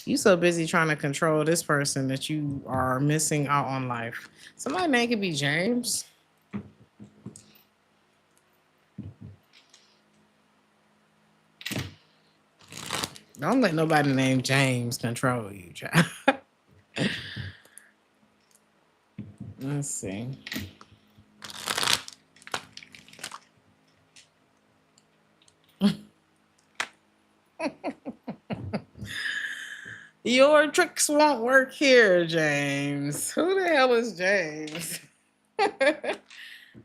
you so busy trying to control this person that you are missing out on life. Somebody name could be James. Don't let nobody named James control you, child. Let's see. Your tricks won't work here, James. Who the hell is James?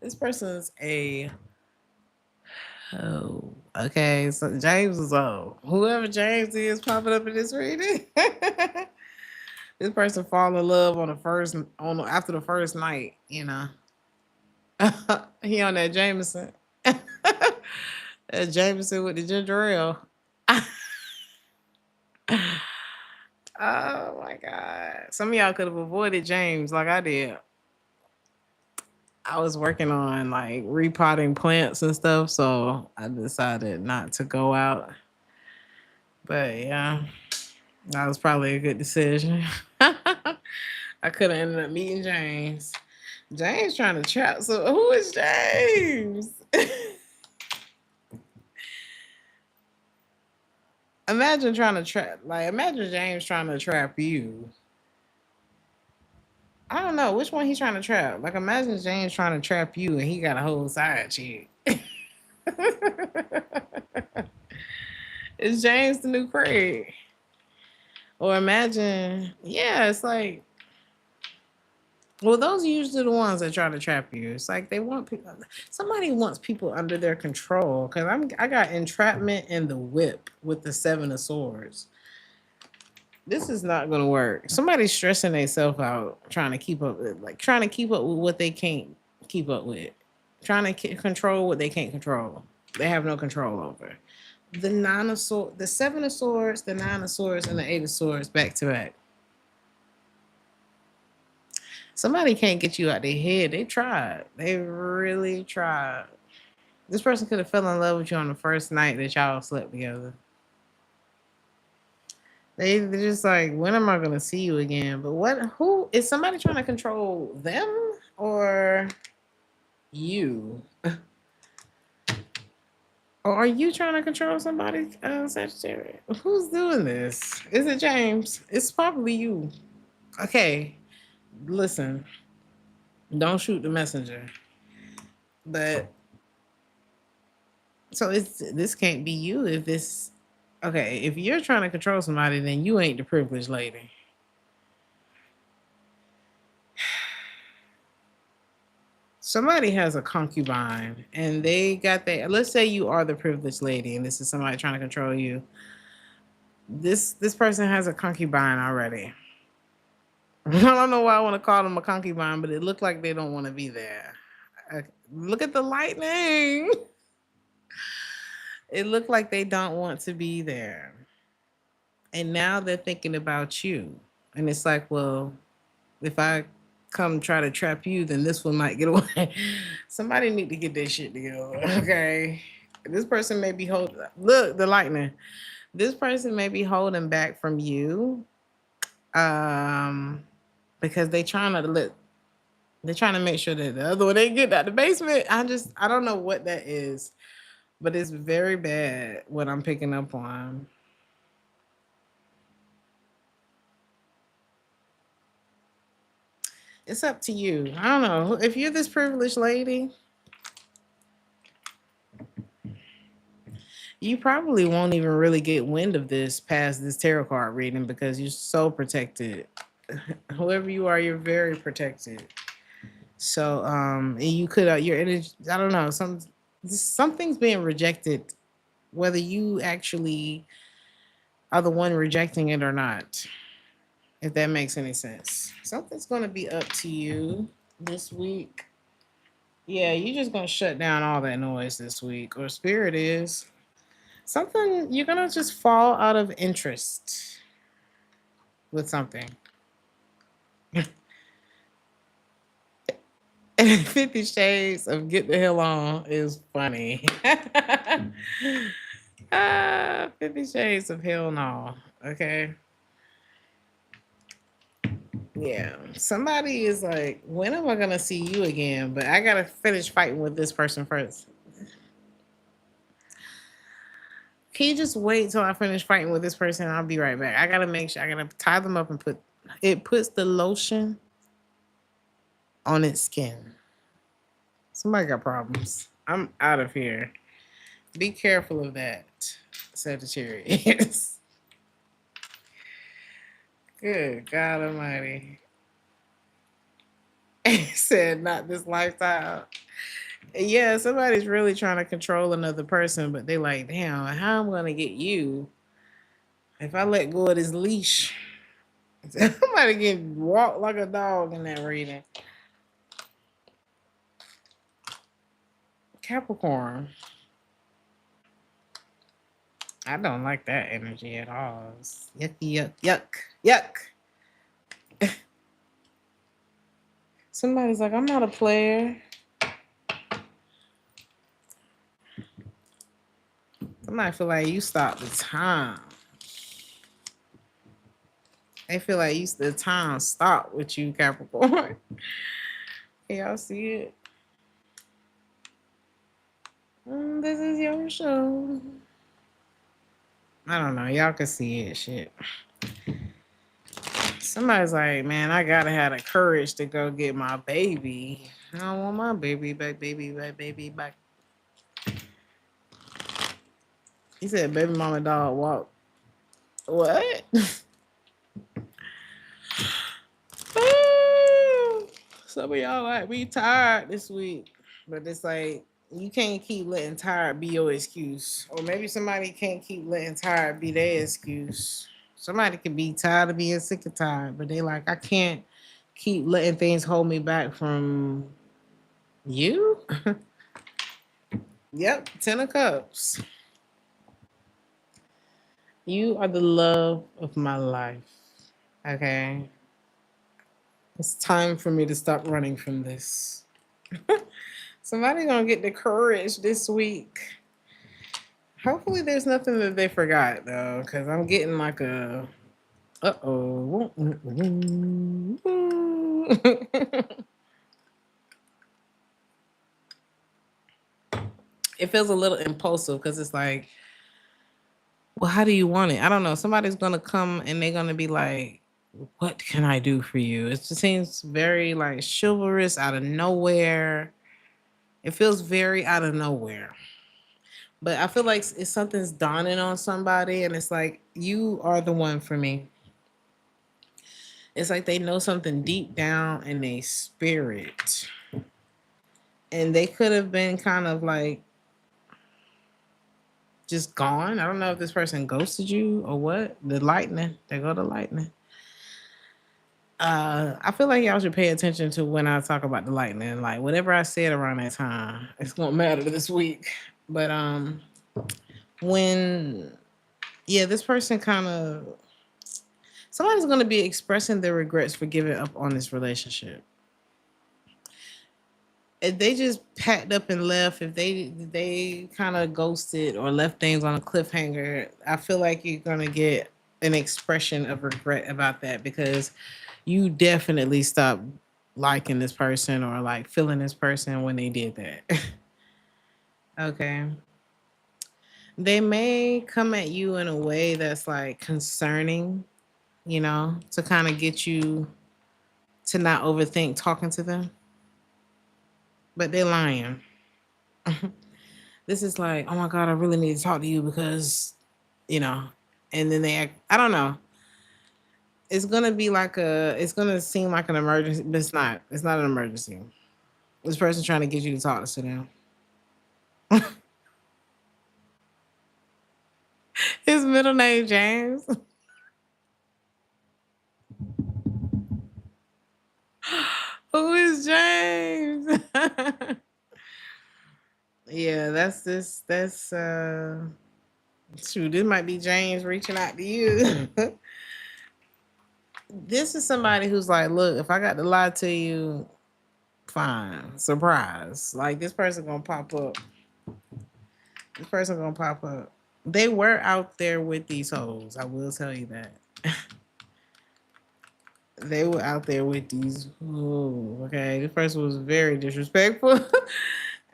This person's a oh. Okay, so James is old. Whoever James is popping up in this reading. This person fall in love after the first night, you know. He on that Jameson. That Jameson with the ginger ale. Oh my god. Some of y'all could have avoided James like I did. I was working on like repotting plants and stuff, so I decided not to go out. But yeah, that was probably a good decision. I could have ended up meeting James. James trying to trap. So who is James? Imagine trying to trap. Like imagine James trying to trap you. I don't know which one he's trying to trap. Like imagine James trying to trap you and he got a whole side chick. Is James the new Craig? Or imagine, yeah, it's like, well, those are usually the ones that try to trap you. It's like they want people. Somebody wants people under their control. Cause I got entrapment and the whip with the 7 of Swords. This is not gonna work. Somebody's stressing themselves out trying to keep up with, like trying to keep up with what they can't keep up with, trying to control what they can't control. They have no control over. The 9 of Swords, the 7 of Swords, the 9 of Swords, and the 8 of Swords back to back. Somebody can't get you out their head. They tried. They really tried. This person could have fell in love with you on the first night that y'all slept together. They're just like, when am I gonna see you again? But what? Who is somebody trying to control them or you? Or are you trying to control somebody, Sagittarius? Who's doing this? Is it James? It's probably you. Okay, listen. Don't shoot the messenger. But so this can't be you if this okay, if you're trying to control somebody, then you ain't the privileged lady. Somebody has a concubine and they got that. Let's say you are the privileged lady and this is somebody trying to control you. This person has a concubine already. I don't know why I want to call them a concubine, but it looked like they don't want to be there. Look at the lightning. It looked like they don't want to be there. And now they're thinking about you. And it's like, well, if I come try to trap you, then this one might get away. Somebody need to get their shit together. Okay. This person may be holding look, the lightning. This person may be holding back from you. Because they're trying to make sure that the other one ain't get out the basement. I don't know what that is, but it's very bad what I'm picking up on. It's up to you. I don't know. If you're this privileged lady, you probably won't even really get wind of this past this tarot card reading because you're so protected. Whoever you are, you're very protected. So, you could your energy. I don't know. Something's being rejected, whether you actually are the one rejecting it or not. If that makes any sense, something's gonna be up to you this week. Yeah, you're just gonna shut down all that noise this week, or spirit is something you're gonna just fall out of interest with something. 50 Shades of Get the Hell On is funny. 50 Shades of Hell No. Okay. Yeah. Somebody is like, when am I going to see you again? But I got to finish fighting with this person first. Can you just wait till I finish fighting with this person? I'll be right back. I got to make sure, I got to tie them up and puts the lotion on its skin. Somebody got problems. I'm out of here. Be careful of that, Sagittarius. Good God Almighty. He said, not this lifestyle. Yeah, somebody's really trying to control another person, but they like, damn, how I'm gonna get you if I let go of this leash? Somebody getting walked like a dog in that reading. Capricorn. I don't like that energy at all. It's yucky, yuck. Somebody's like, I'm not a player. Somebody feel like you stopped the time. They feel like the time stopped with you, Capricorn. Can y'all see it? This is your show. I don't know. Y'all can see it. Shit. Somebody's like, man, I gotta have the courage to go get my baby. I don't want my baby back. He said, baby mama dog walk. What? Some of y'all like, we tired this week. But it's like, you can't keep letting tired be your excuse. Or maybe somebody can't keep letting tired be their excuse. Somebody could be tired of being sick and tired, but they like, I can't keep letting things hold me back from you. Yep, 10 of Cups. You are the love of my life. Okay. It's time for me to stop running from this. Somebody gonna get the courage this week. Hopefully there's nothing that they forgot though, because I'm getting like a uh-oh. It feels a little impulsive because it's like, well, how do you want it? I don't know. Somebody's gonna come and they're gonna be like, what can I do for you? It just seems very like chivalrous out of nowhere. It feels very out of nowhere. But I feel like it's something's dawning on somebody, and it's like, you are the one for me. It's like they know something deep down in their spirit. And they could have been kind of like just gone. I don't know if this person ghosted you or what. The lightning. They go to lightning. I feel like y'all should pay attention to when I talk about the lightning. Like whatever I said around that time, it's gonna matter this week. But when this person kind of somebody's gonna be expressing their regrets for giving up on this relationship. If they just packed up and left, if they kind of ghosted or left things on a cliffhanger, I feel like you're gonna get an expression of regret about that, because you definitely stopped liking this person or like feeling this person when they did that. Okay. They may come at you in a way that's like concerning, to kind of get you to not overthink talking to them, but they're lying. This is like, oh my God, I really need to talk to you because, you know, and then they act, I don't know. It's gonna seem like an emergency, but it's not. It's not an emergency. This person trying to get you to talk to them. His middle name James. Who is James? Yeah, that's this. That's shoot. This might be James reaching out to you. This is somebody who's like, look, if I got to lie to you, fine. Surprise. Like this person gonna pop up. This person gonna pop up. They were out there with these hoes. I will tell you that. They were out there with these. Ooh, okay, this person was very disrespectful.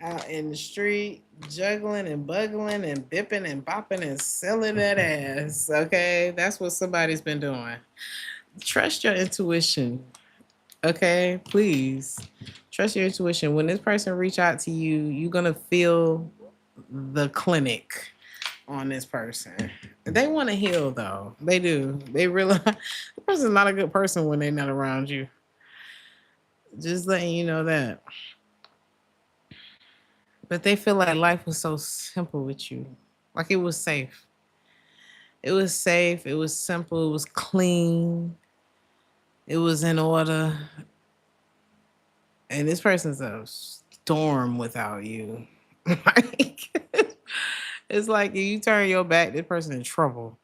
Out in the street, juggling and buggling and bipping and bopping and selling that ass. Okay, that's what somebody's been doing. Trust your intuition. Okay, please trust your intuition. When this person reach out to you, you're gonna feel the clinic on this person. They want to heal though. They do. They realize the person's not a good person when they're not around you. Just letting you know that. But they feel like life was so simple with you. Like it was safe. It was safe. It was simple. It was clean. It was in order. And this person's a storm without you. Like, it's like if you turn your back, this person in trouble.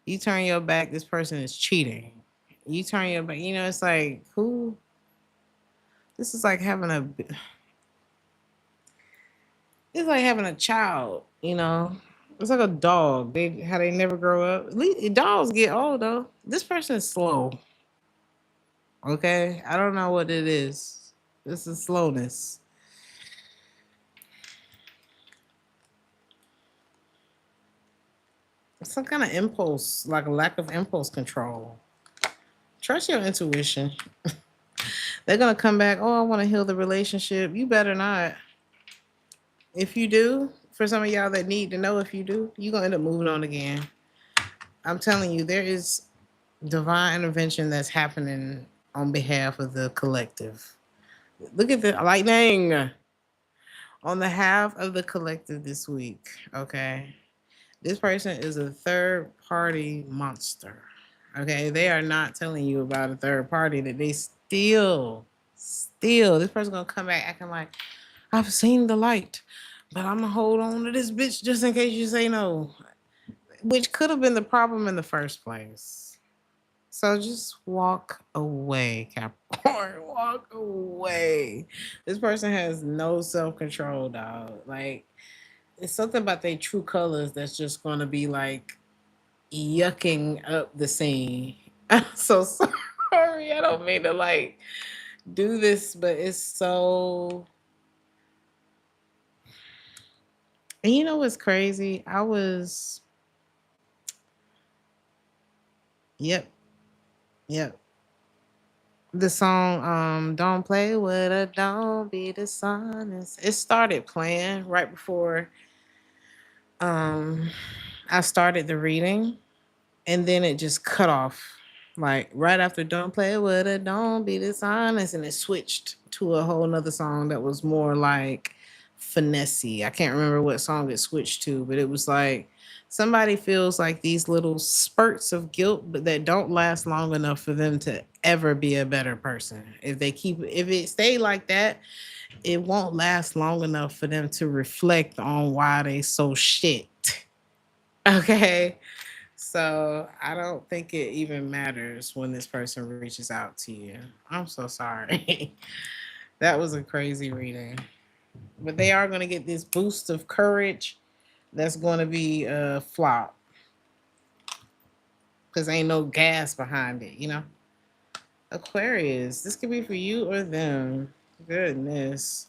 You turn your back, this person is cheating. You turn your back, it's like who? This is like it's like having a child. It's like a dog. They never grow up. At least dogs get old though. This person is slow. Okay, I don't know what it is. This is slowness. Some kind of impulse, like a lack of impulse control. Trust your intuition. They're gonna come back. Oh, I want to heal the relationship. You better not. If you do, for some of y'all that need to know, if you do, you're gonna end up moving on again. I'm telling you, there is divine intervention that's happening on behalf of the collective. Look at the lightning on the half of the collective this week. Okay. This person is a third party monster. Okay. They are not telling you about a third party that they still, this person gonna come back acting like, I've seen the light, but I'm gonna hold on to this bitch just in case you say no, which could have been the problem in the first place. So just walk away, Capricorn. Walk away. This person has no self control, dog. Like, it's something about their true colors that's just gonna be like yucking up the scene. I'm so sorry. I don't mean to like do this, but it's so. And you know what's crazy? Yep, Yep. The song Don't Play With Her, Don't Be Dishonest. It started playing right before um I started the reading, and then it just cut off. Like right after Don't Play With Her, Don't Be Dishonest, and it switched to a whole nother song that was more like finessey. I can't remember what song it switched to, but it was like somebody feels like these little spurts of guilt, but that don't last long enough for them to ever be a better person. If it stay like that, it won't last long enough for them to reflect on why they so shit. Okay. So I don't think it even matters when this person reaches out to you. I'm so sorry. That was a crazy reading. But they are going to get this boost of courage that's going to be a flop because ain't no gas behind it, you know? Aquarius, this could be for you or them. Goodness.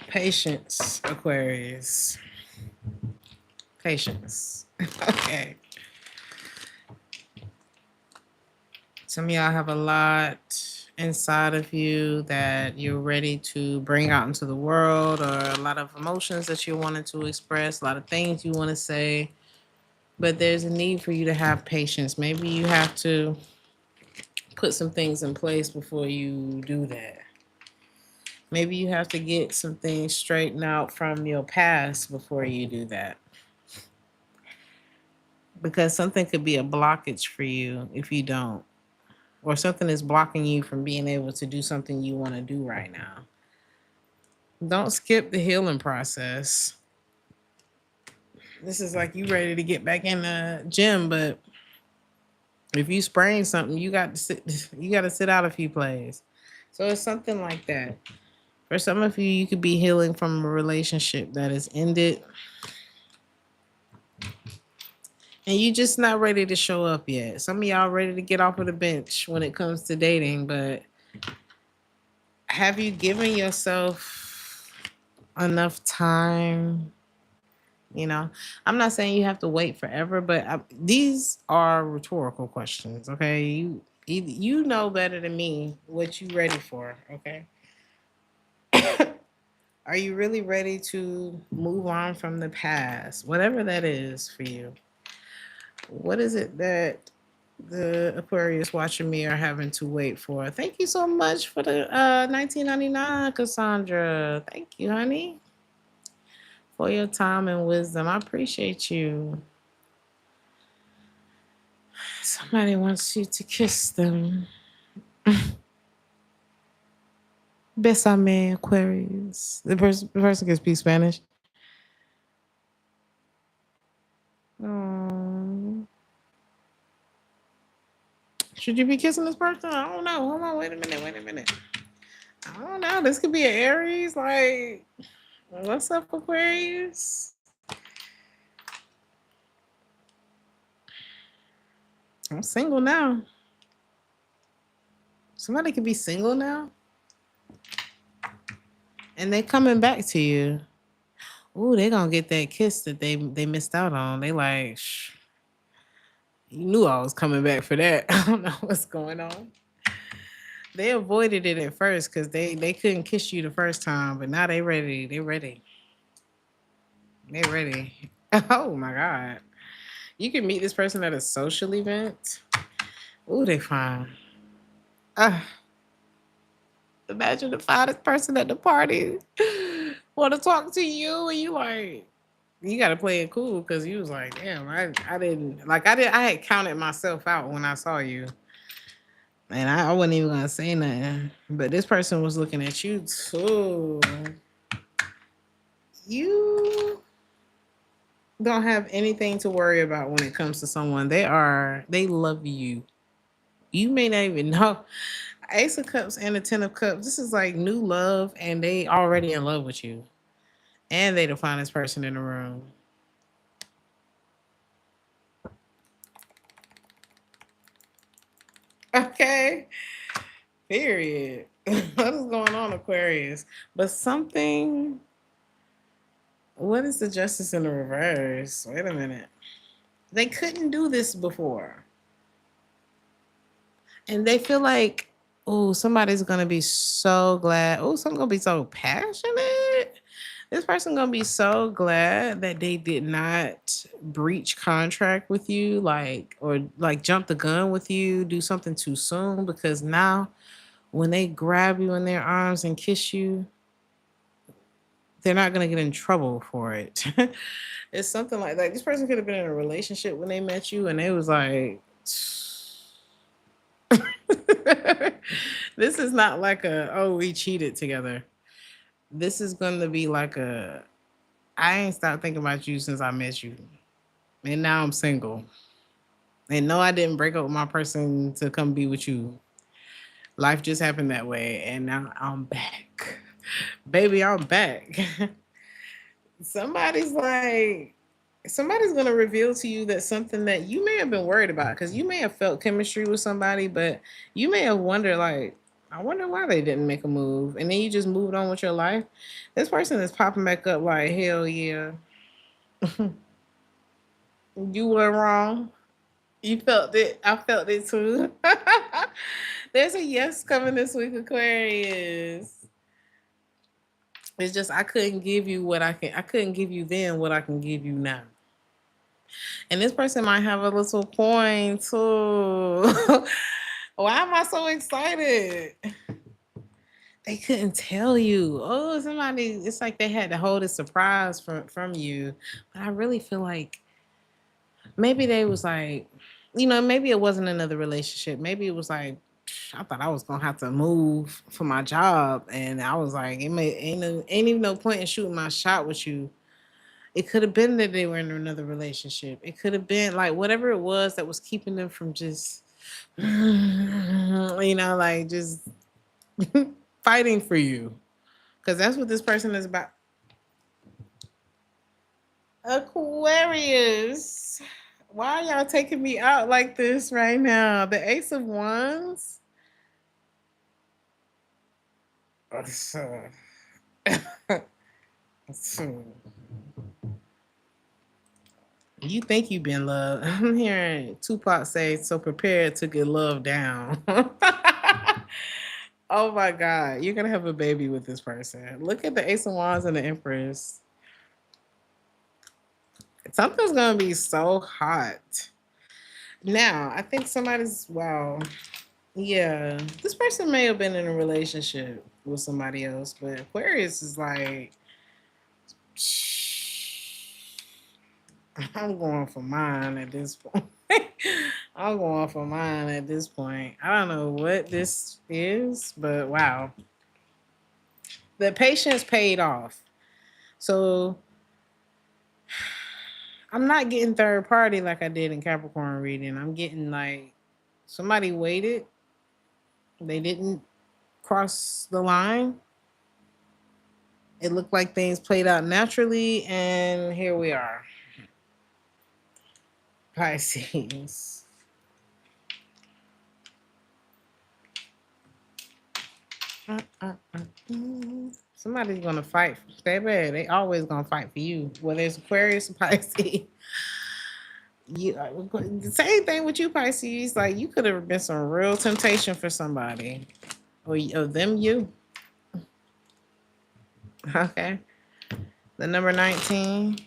Patience, Aquarius. Patience. Okay. Some of y'all have a lot inside of you that you're ready to bring out into the world, or a lot of emotions that you wanted to express, a lot of things you want to say, but there's a need for you to have patience. Maybe you have to put some things in place before you do that. Maybe you have to get some things straightened out from your past before you do that. Because something could be a blockage for you if you don't, or something is blocking you from being able to do something you want to do right now. Don't skip the healing process. This is like you ready to get back in the gym, but if you sprain something, you got to sit. You got to sit out a few plays. So it's something like that. For some of you, you could be healing from a relationship that has ended, and you just not ready to show up yet. Some of y'all ready to get off of the bench when it comes to dating, but have you given yourself enough time? You know, I'm not saying you have to wait forever, but these are rhetorical questions. Okay, you know better than me what you ready for. Okay, are you really ready to move on from the past, whatever that is for you? What is it that the Aquarius watching me are having to wait for? Thank you so much for the 1999, Cassandra. Thank you, honey, for your time and wisdom. I appreciate you. Somebody wants you to kiss them. Besame, Aquarius. The person can speak Spanish. Um, should you be kissing this person? I don't know. Hold on. Wait a minute. Wait a minute. I don't know. This could be an Aries. Like, what's up, Aquarius? I'm single now. Somebody could be single now, and they coming back to you. Ooh, they gonna get that kiss that they missed out on. They like, you knew I was coming back for that. I don't know what's going on. They avoided it at first because they couldn't kiss you the first time, but now they ready. They ready. They ready. Oh my god! You can meet this person at a social event. Ooh, they fine. Uh, Imagine the finest person at the party want to talk to you, and you like, you got to play it cool because you was like, damn, I didn't like I had counted myself out when I saw you, and I wasn't even gonna say nothing. But this person was looking at you too. You don't have anything to worry about when it comes to someone. They love you. You may not even know. Ace of Cups and the Ten of Cups. This is like new love, and they already in love with you, and they the finest person in the room. Okay, period. What is going on, Aquarius? But something. What is the justice in the reverse? Wait a minute. They couldn't do this before. And they feel like, oh, somebody's gonna be so glad. Oh, someone's gonna be so passionate. This person gonna be so glad that they did not breach contract with you, like, or like jump the gun with you, do something too soon, because now when they grab you in their arms and kiss you, they're not gonna get in trouble for it. It's something like that. This person could have been in a relationship when they met you, and they was like, "This is not like a oh we cheated together. This is gonna be like a I ain't stopped thinking about you since I met you, and now I'm single. And no, I didn't break up with my person to come be with you. Life just happened that way, and now I'm back, baby. I'm back." Somebody's like, somebody's gonna reveal to you that something that you may have been worried about, because you may have felt chemistry with somebody, but you may have wondered, like, I wonder why they didn't make a move, and then you just moved on with your life. This person is popping back up like, hell yeah, you were wrong. You felt it. I felt it too. There's a yes coming this week, Aquarius. It's just I couldn't give you what I can. I couldn't give you then what I can give you now. And this person might have a little coin too. Why am I so excited? They couldn't tell you. Oh, somebody, it's like they had to hold a surprise from you. But I really feel like maybe they was like, maybe it wasn't another relationship. Maybe it was like, I thought I was gonna have to move for my job. And I was like, ain't even no point in shooting my shot with you. It could have been that they were in another relationship. It could have been like whatever it was that was keeping them from just, like just fighting for you. Because that's what this person is about. Aquarius. Why are y'all taking me out like this right now? The Ace of Wands. You think you've been loved. I'm hearing Tupac say, so prepared to get loved down. Oh my God. You're going to have a baby with this person. Look at the Ace of Wands and the Empress. Something's going to be so hot. Now, I think somebody's, wow. Yeah. This person may have been in a relationship with somebody else, but Aquarius is like, I'm going for mine at this point. I'm going for mine at this point. I don't know what this is, but wow. The patience paid off. So I'm not getting third party like I did in Capricorn reading. I'm getting like somebody waited. They didn't cross the line. It looked like things played out naturally, and here we are. Pisces. Somebody's gonna fight, baby. They always gonna fight for you. Whether it's Aquarius or Pisces. The same thing with you, Pisces. Like you could have been some real temptation for somebody, or them you. Okay. The number 19.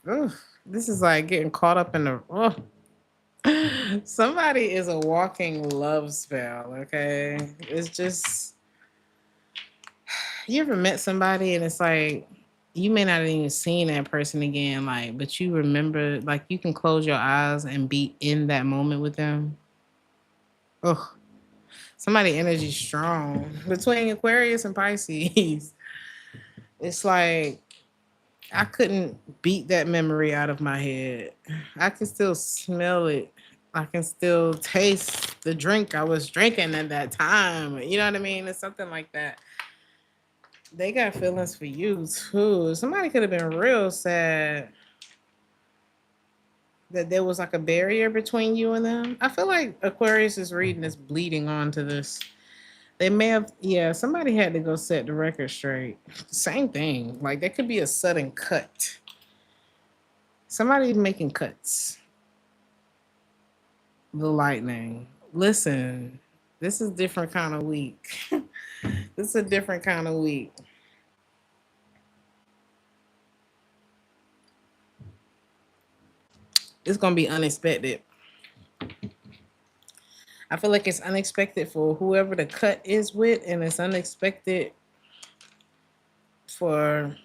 Oof, this is like getting caught up in the. Oh. Somebody is a walking love spell. Okay, it's just. You ever met somebody and it's like you may not have even seen that person again, like, but you remember, like, you can close your eyes and be in that moment with them. Oh, somebody energy strong between Aquarius and Pisces. It's like I couldn't beat that memory out of my head. I can still smell it. I can still taste the drink I was drinking at that time. You know what I mean? It's something like that. They got feelings for you too. Somebody could have been real sad. that there was like a barrier between you and them. I feel like Aquarius's reading is bleeding onto this. They may have, yeah, somebody had to go set the record straight. Same thing. Like there could be a sudden cut. Somebody's making cuts. The lightning. Listen, this is different kind of week. This is a different kind of week. It's gonna be unexpected. I feel like it's unexpected for whoever the cut is with, and it's unexpected for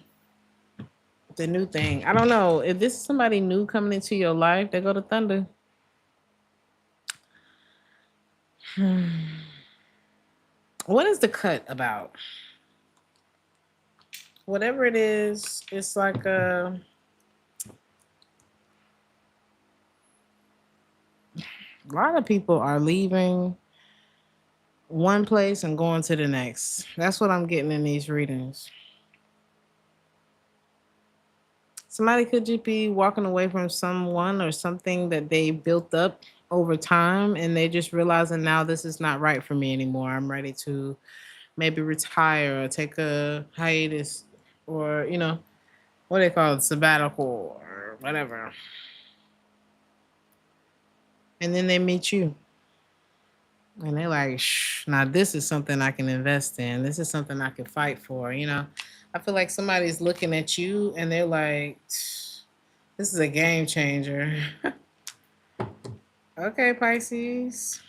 the new thing. I don't know if this is somebody new coming into your life. They go to Thunder. What is the cut about? Whatever it is, it's like a lot of people are leaving one place and going to the next. That's what I'm getting in these readings. Somebody could just be walking away from someone or something that they built up over time, and they just realizing now this is not right for me anymore. I'm ready to maybe retire or take a hiatus, or what they call it, sabbatical or whatever. And then they meet you and they're like, Shh, now this is something I can invest in. This is something I can fight for. I feel like somebody's looking at you and they're like, this is a game changer. Okay, Pisces.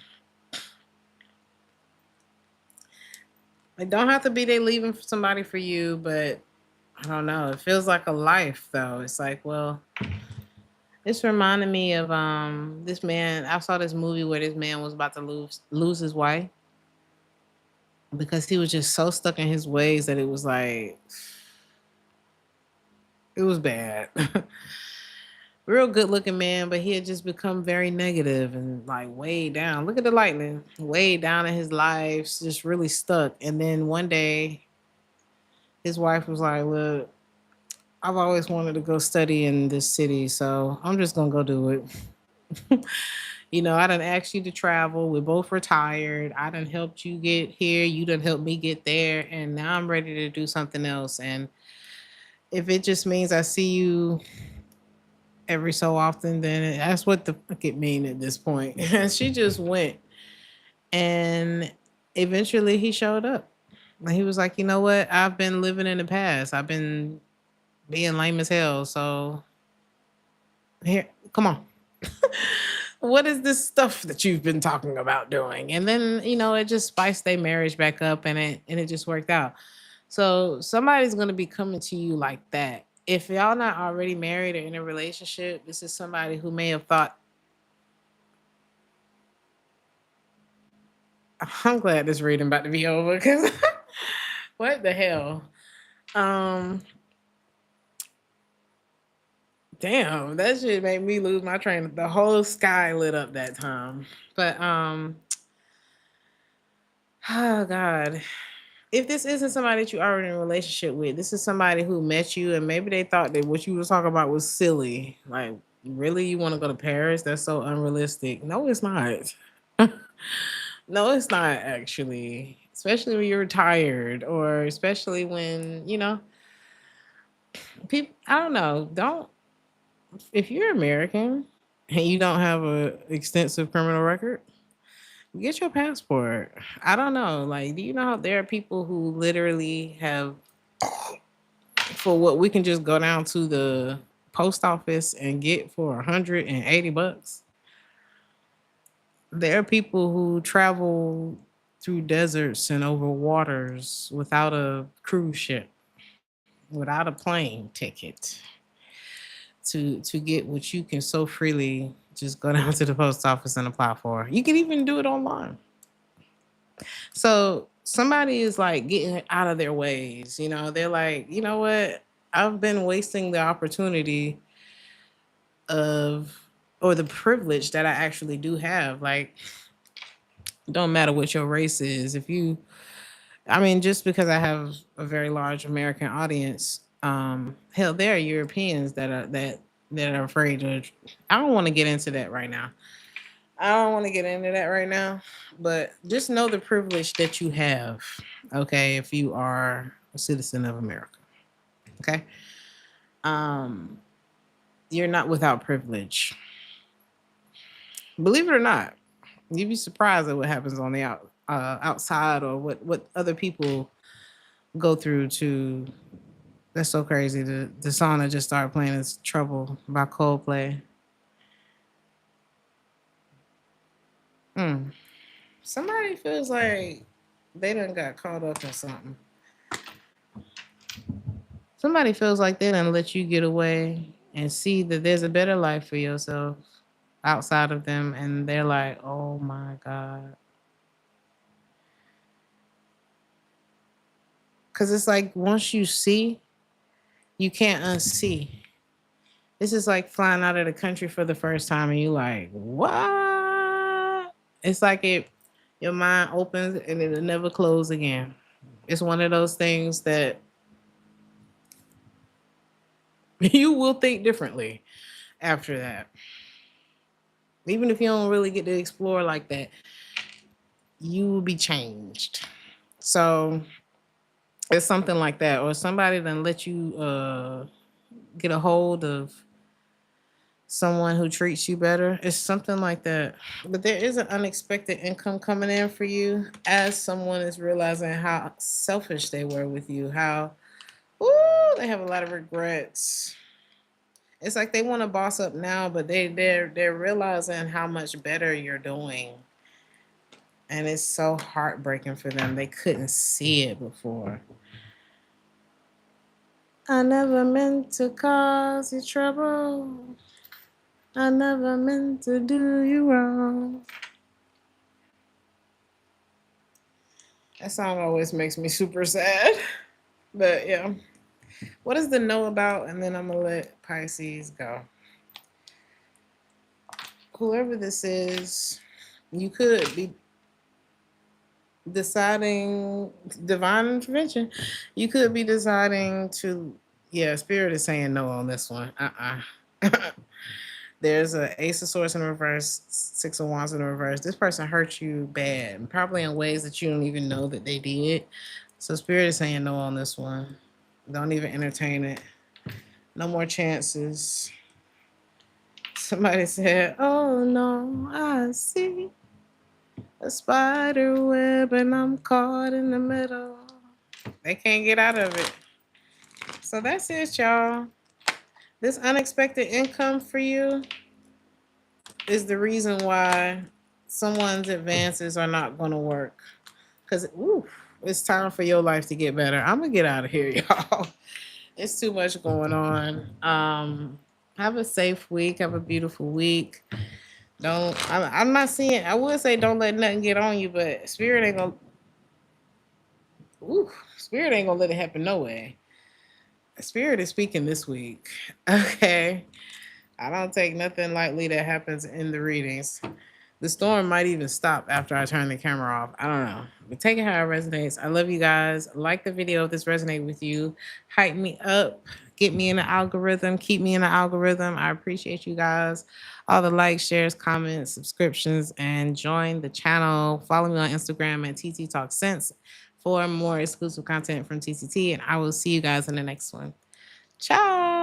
It don't have to be they leaving for somebody for you, but I don't know. It feels like a life though. It's like, well, this reminded me of this man. I saw this movie where this man was about to lose his wife because he was just so stuck in his ways that it was like it was bad. Real good looking man, but he had just become very negative and like way down. Look at the lightning, way down in his life, just really stuck. And then one day, his wife was like, "Look, I've always wanted to go study in this city, so I'm just gonna go do it." I done asked you to travel. We're both retired. I done helped you get here. You done helped me get there. And now I'm ready to do something else. And if it just means I see you every so often, then that's what the fuck it mean at this point. And she just went. And eventually he showed up. And he was like, you know what? I've been living in the past. I've been being lame as hell. So here, come on. What is this stuff that you've been talking about doing? And then, it just spiced their marriage back up, and it just worked out. So somebody's gonna be coming to you like that. If y'all not already married or in a relationship, this is somebody who may have thought, I'm glad this reading about to be over because what the hell? Um Damn, that shit made me lose my train. The whole sky lit up that time. But oh God. If this isn't somebody that you already in a relationship with, this is somebody who met you and maybe they thought that what you was talking about was silly. Like, really, you want to go to Paris? That's so unrealistic. No, it's not. No, it's not actually. Especially when you're retired, or especially when, people, I don't know. Don't, if you're American and you don't have a extensive criminal record, get your passport. I don't know. Like, do you know how there are people who literally have, for what we can just go down to the post office and get for $180? There are people who travel through deserts and over waters without a cruise ship, without a plane ticket, to get what you can so freely just go down to the post office and apply for. You can even do it online. So somebody is like getting out of their ways. They're like, you know what? I've been wasting the opportunity of, or the privilege that I actually do have. Like, don't matter what your race is. If you, I mean, just because I have a very large American audience, hell, there are Europeans that are that. that are afraid to. I don't want to get into that right now. I don't want to get into that right now, but just know the privilege that you have, okay, if you are a citizen of America, okay? Um, you're not without privilege. Believe it or not, you'd be surprised at what happens on the outside or what other people go through to. That's so crazy. The song that just started playing is "Trouble" by Coldplay. Mm. Somebody feels like they done got caught up in something. Somebody feels like they done let you get away and see that there's a better life for yourself outside of them, and they're like, "Oh my god," because it's like once you see, you can't unsee. This is like flying out of the country for the first time, and you like, what? It's like your mind opens and it'll never close again. It's one of those things that you will think differently after that. Even if you don't really get to explore like that, you will be changed. So it's something like that, or somebody then let you get a hold of someone who treats you better. It's something like that. But there is an unexpected income coming in for you as someone is realizing how selfish they were with you, how they have a lot of regrets. It's like they want to boss up now, but they're realizing how much better you're doing. And it's so heartbreaking for them. They couldn't see it before. I never meant to cause you trouble. I never meant to do you wrong. That song always makes me super sad. But yeah. What is the know about? And then I'm going to let Pisces go. Whoever this is, you could be deciding divine intervention. You could be deciding to, yeah, spirit is saying no on this one. There's a Ace of Swords in reverse, Six of Wands in reverse. This person hurt you bad, probably in ways that you don't even know that they did. So spirit is saying no on this one. Don't even entertain it. No more chances. Somebody said, "Oh no, I see a spider web and I'm caught in the middle." They can't get out of it. So that's it, y'all. This unexpected income for you is the reason why someone's advances are not going to work. Because, it's time for your life to get better. I'm going to get out of here, y'all. It's too much going on. Have a safe week. Have a beautiful week. I'm not seeing, I would say don't let nothing get on you, but spirit ain't gonna let it happen no way. Spirit is speaking this week. Okay. I don't take nothing lightly that happens in the readings. The storm might even stop after I turn the camera off. I don't know. But take it how it resonates. I love you guys. Like the video if this resonates with you. Hype me up. Get me in the algorithm. Keep me in the algorithm. I appreciate you guys. All the likes, shares, comments, subscriptions, and join the channel. Follow me on Instagram at TT Talk Sense for more exclusive content from TTT. And I will see you guys in the next one. Ciao.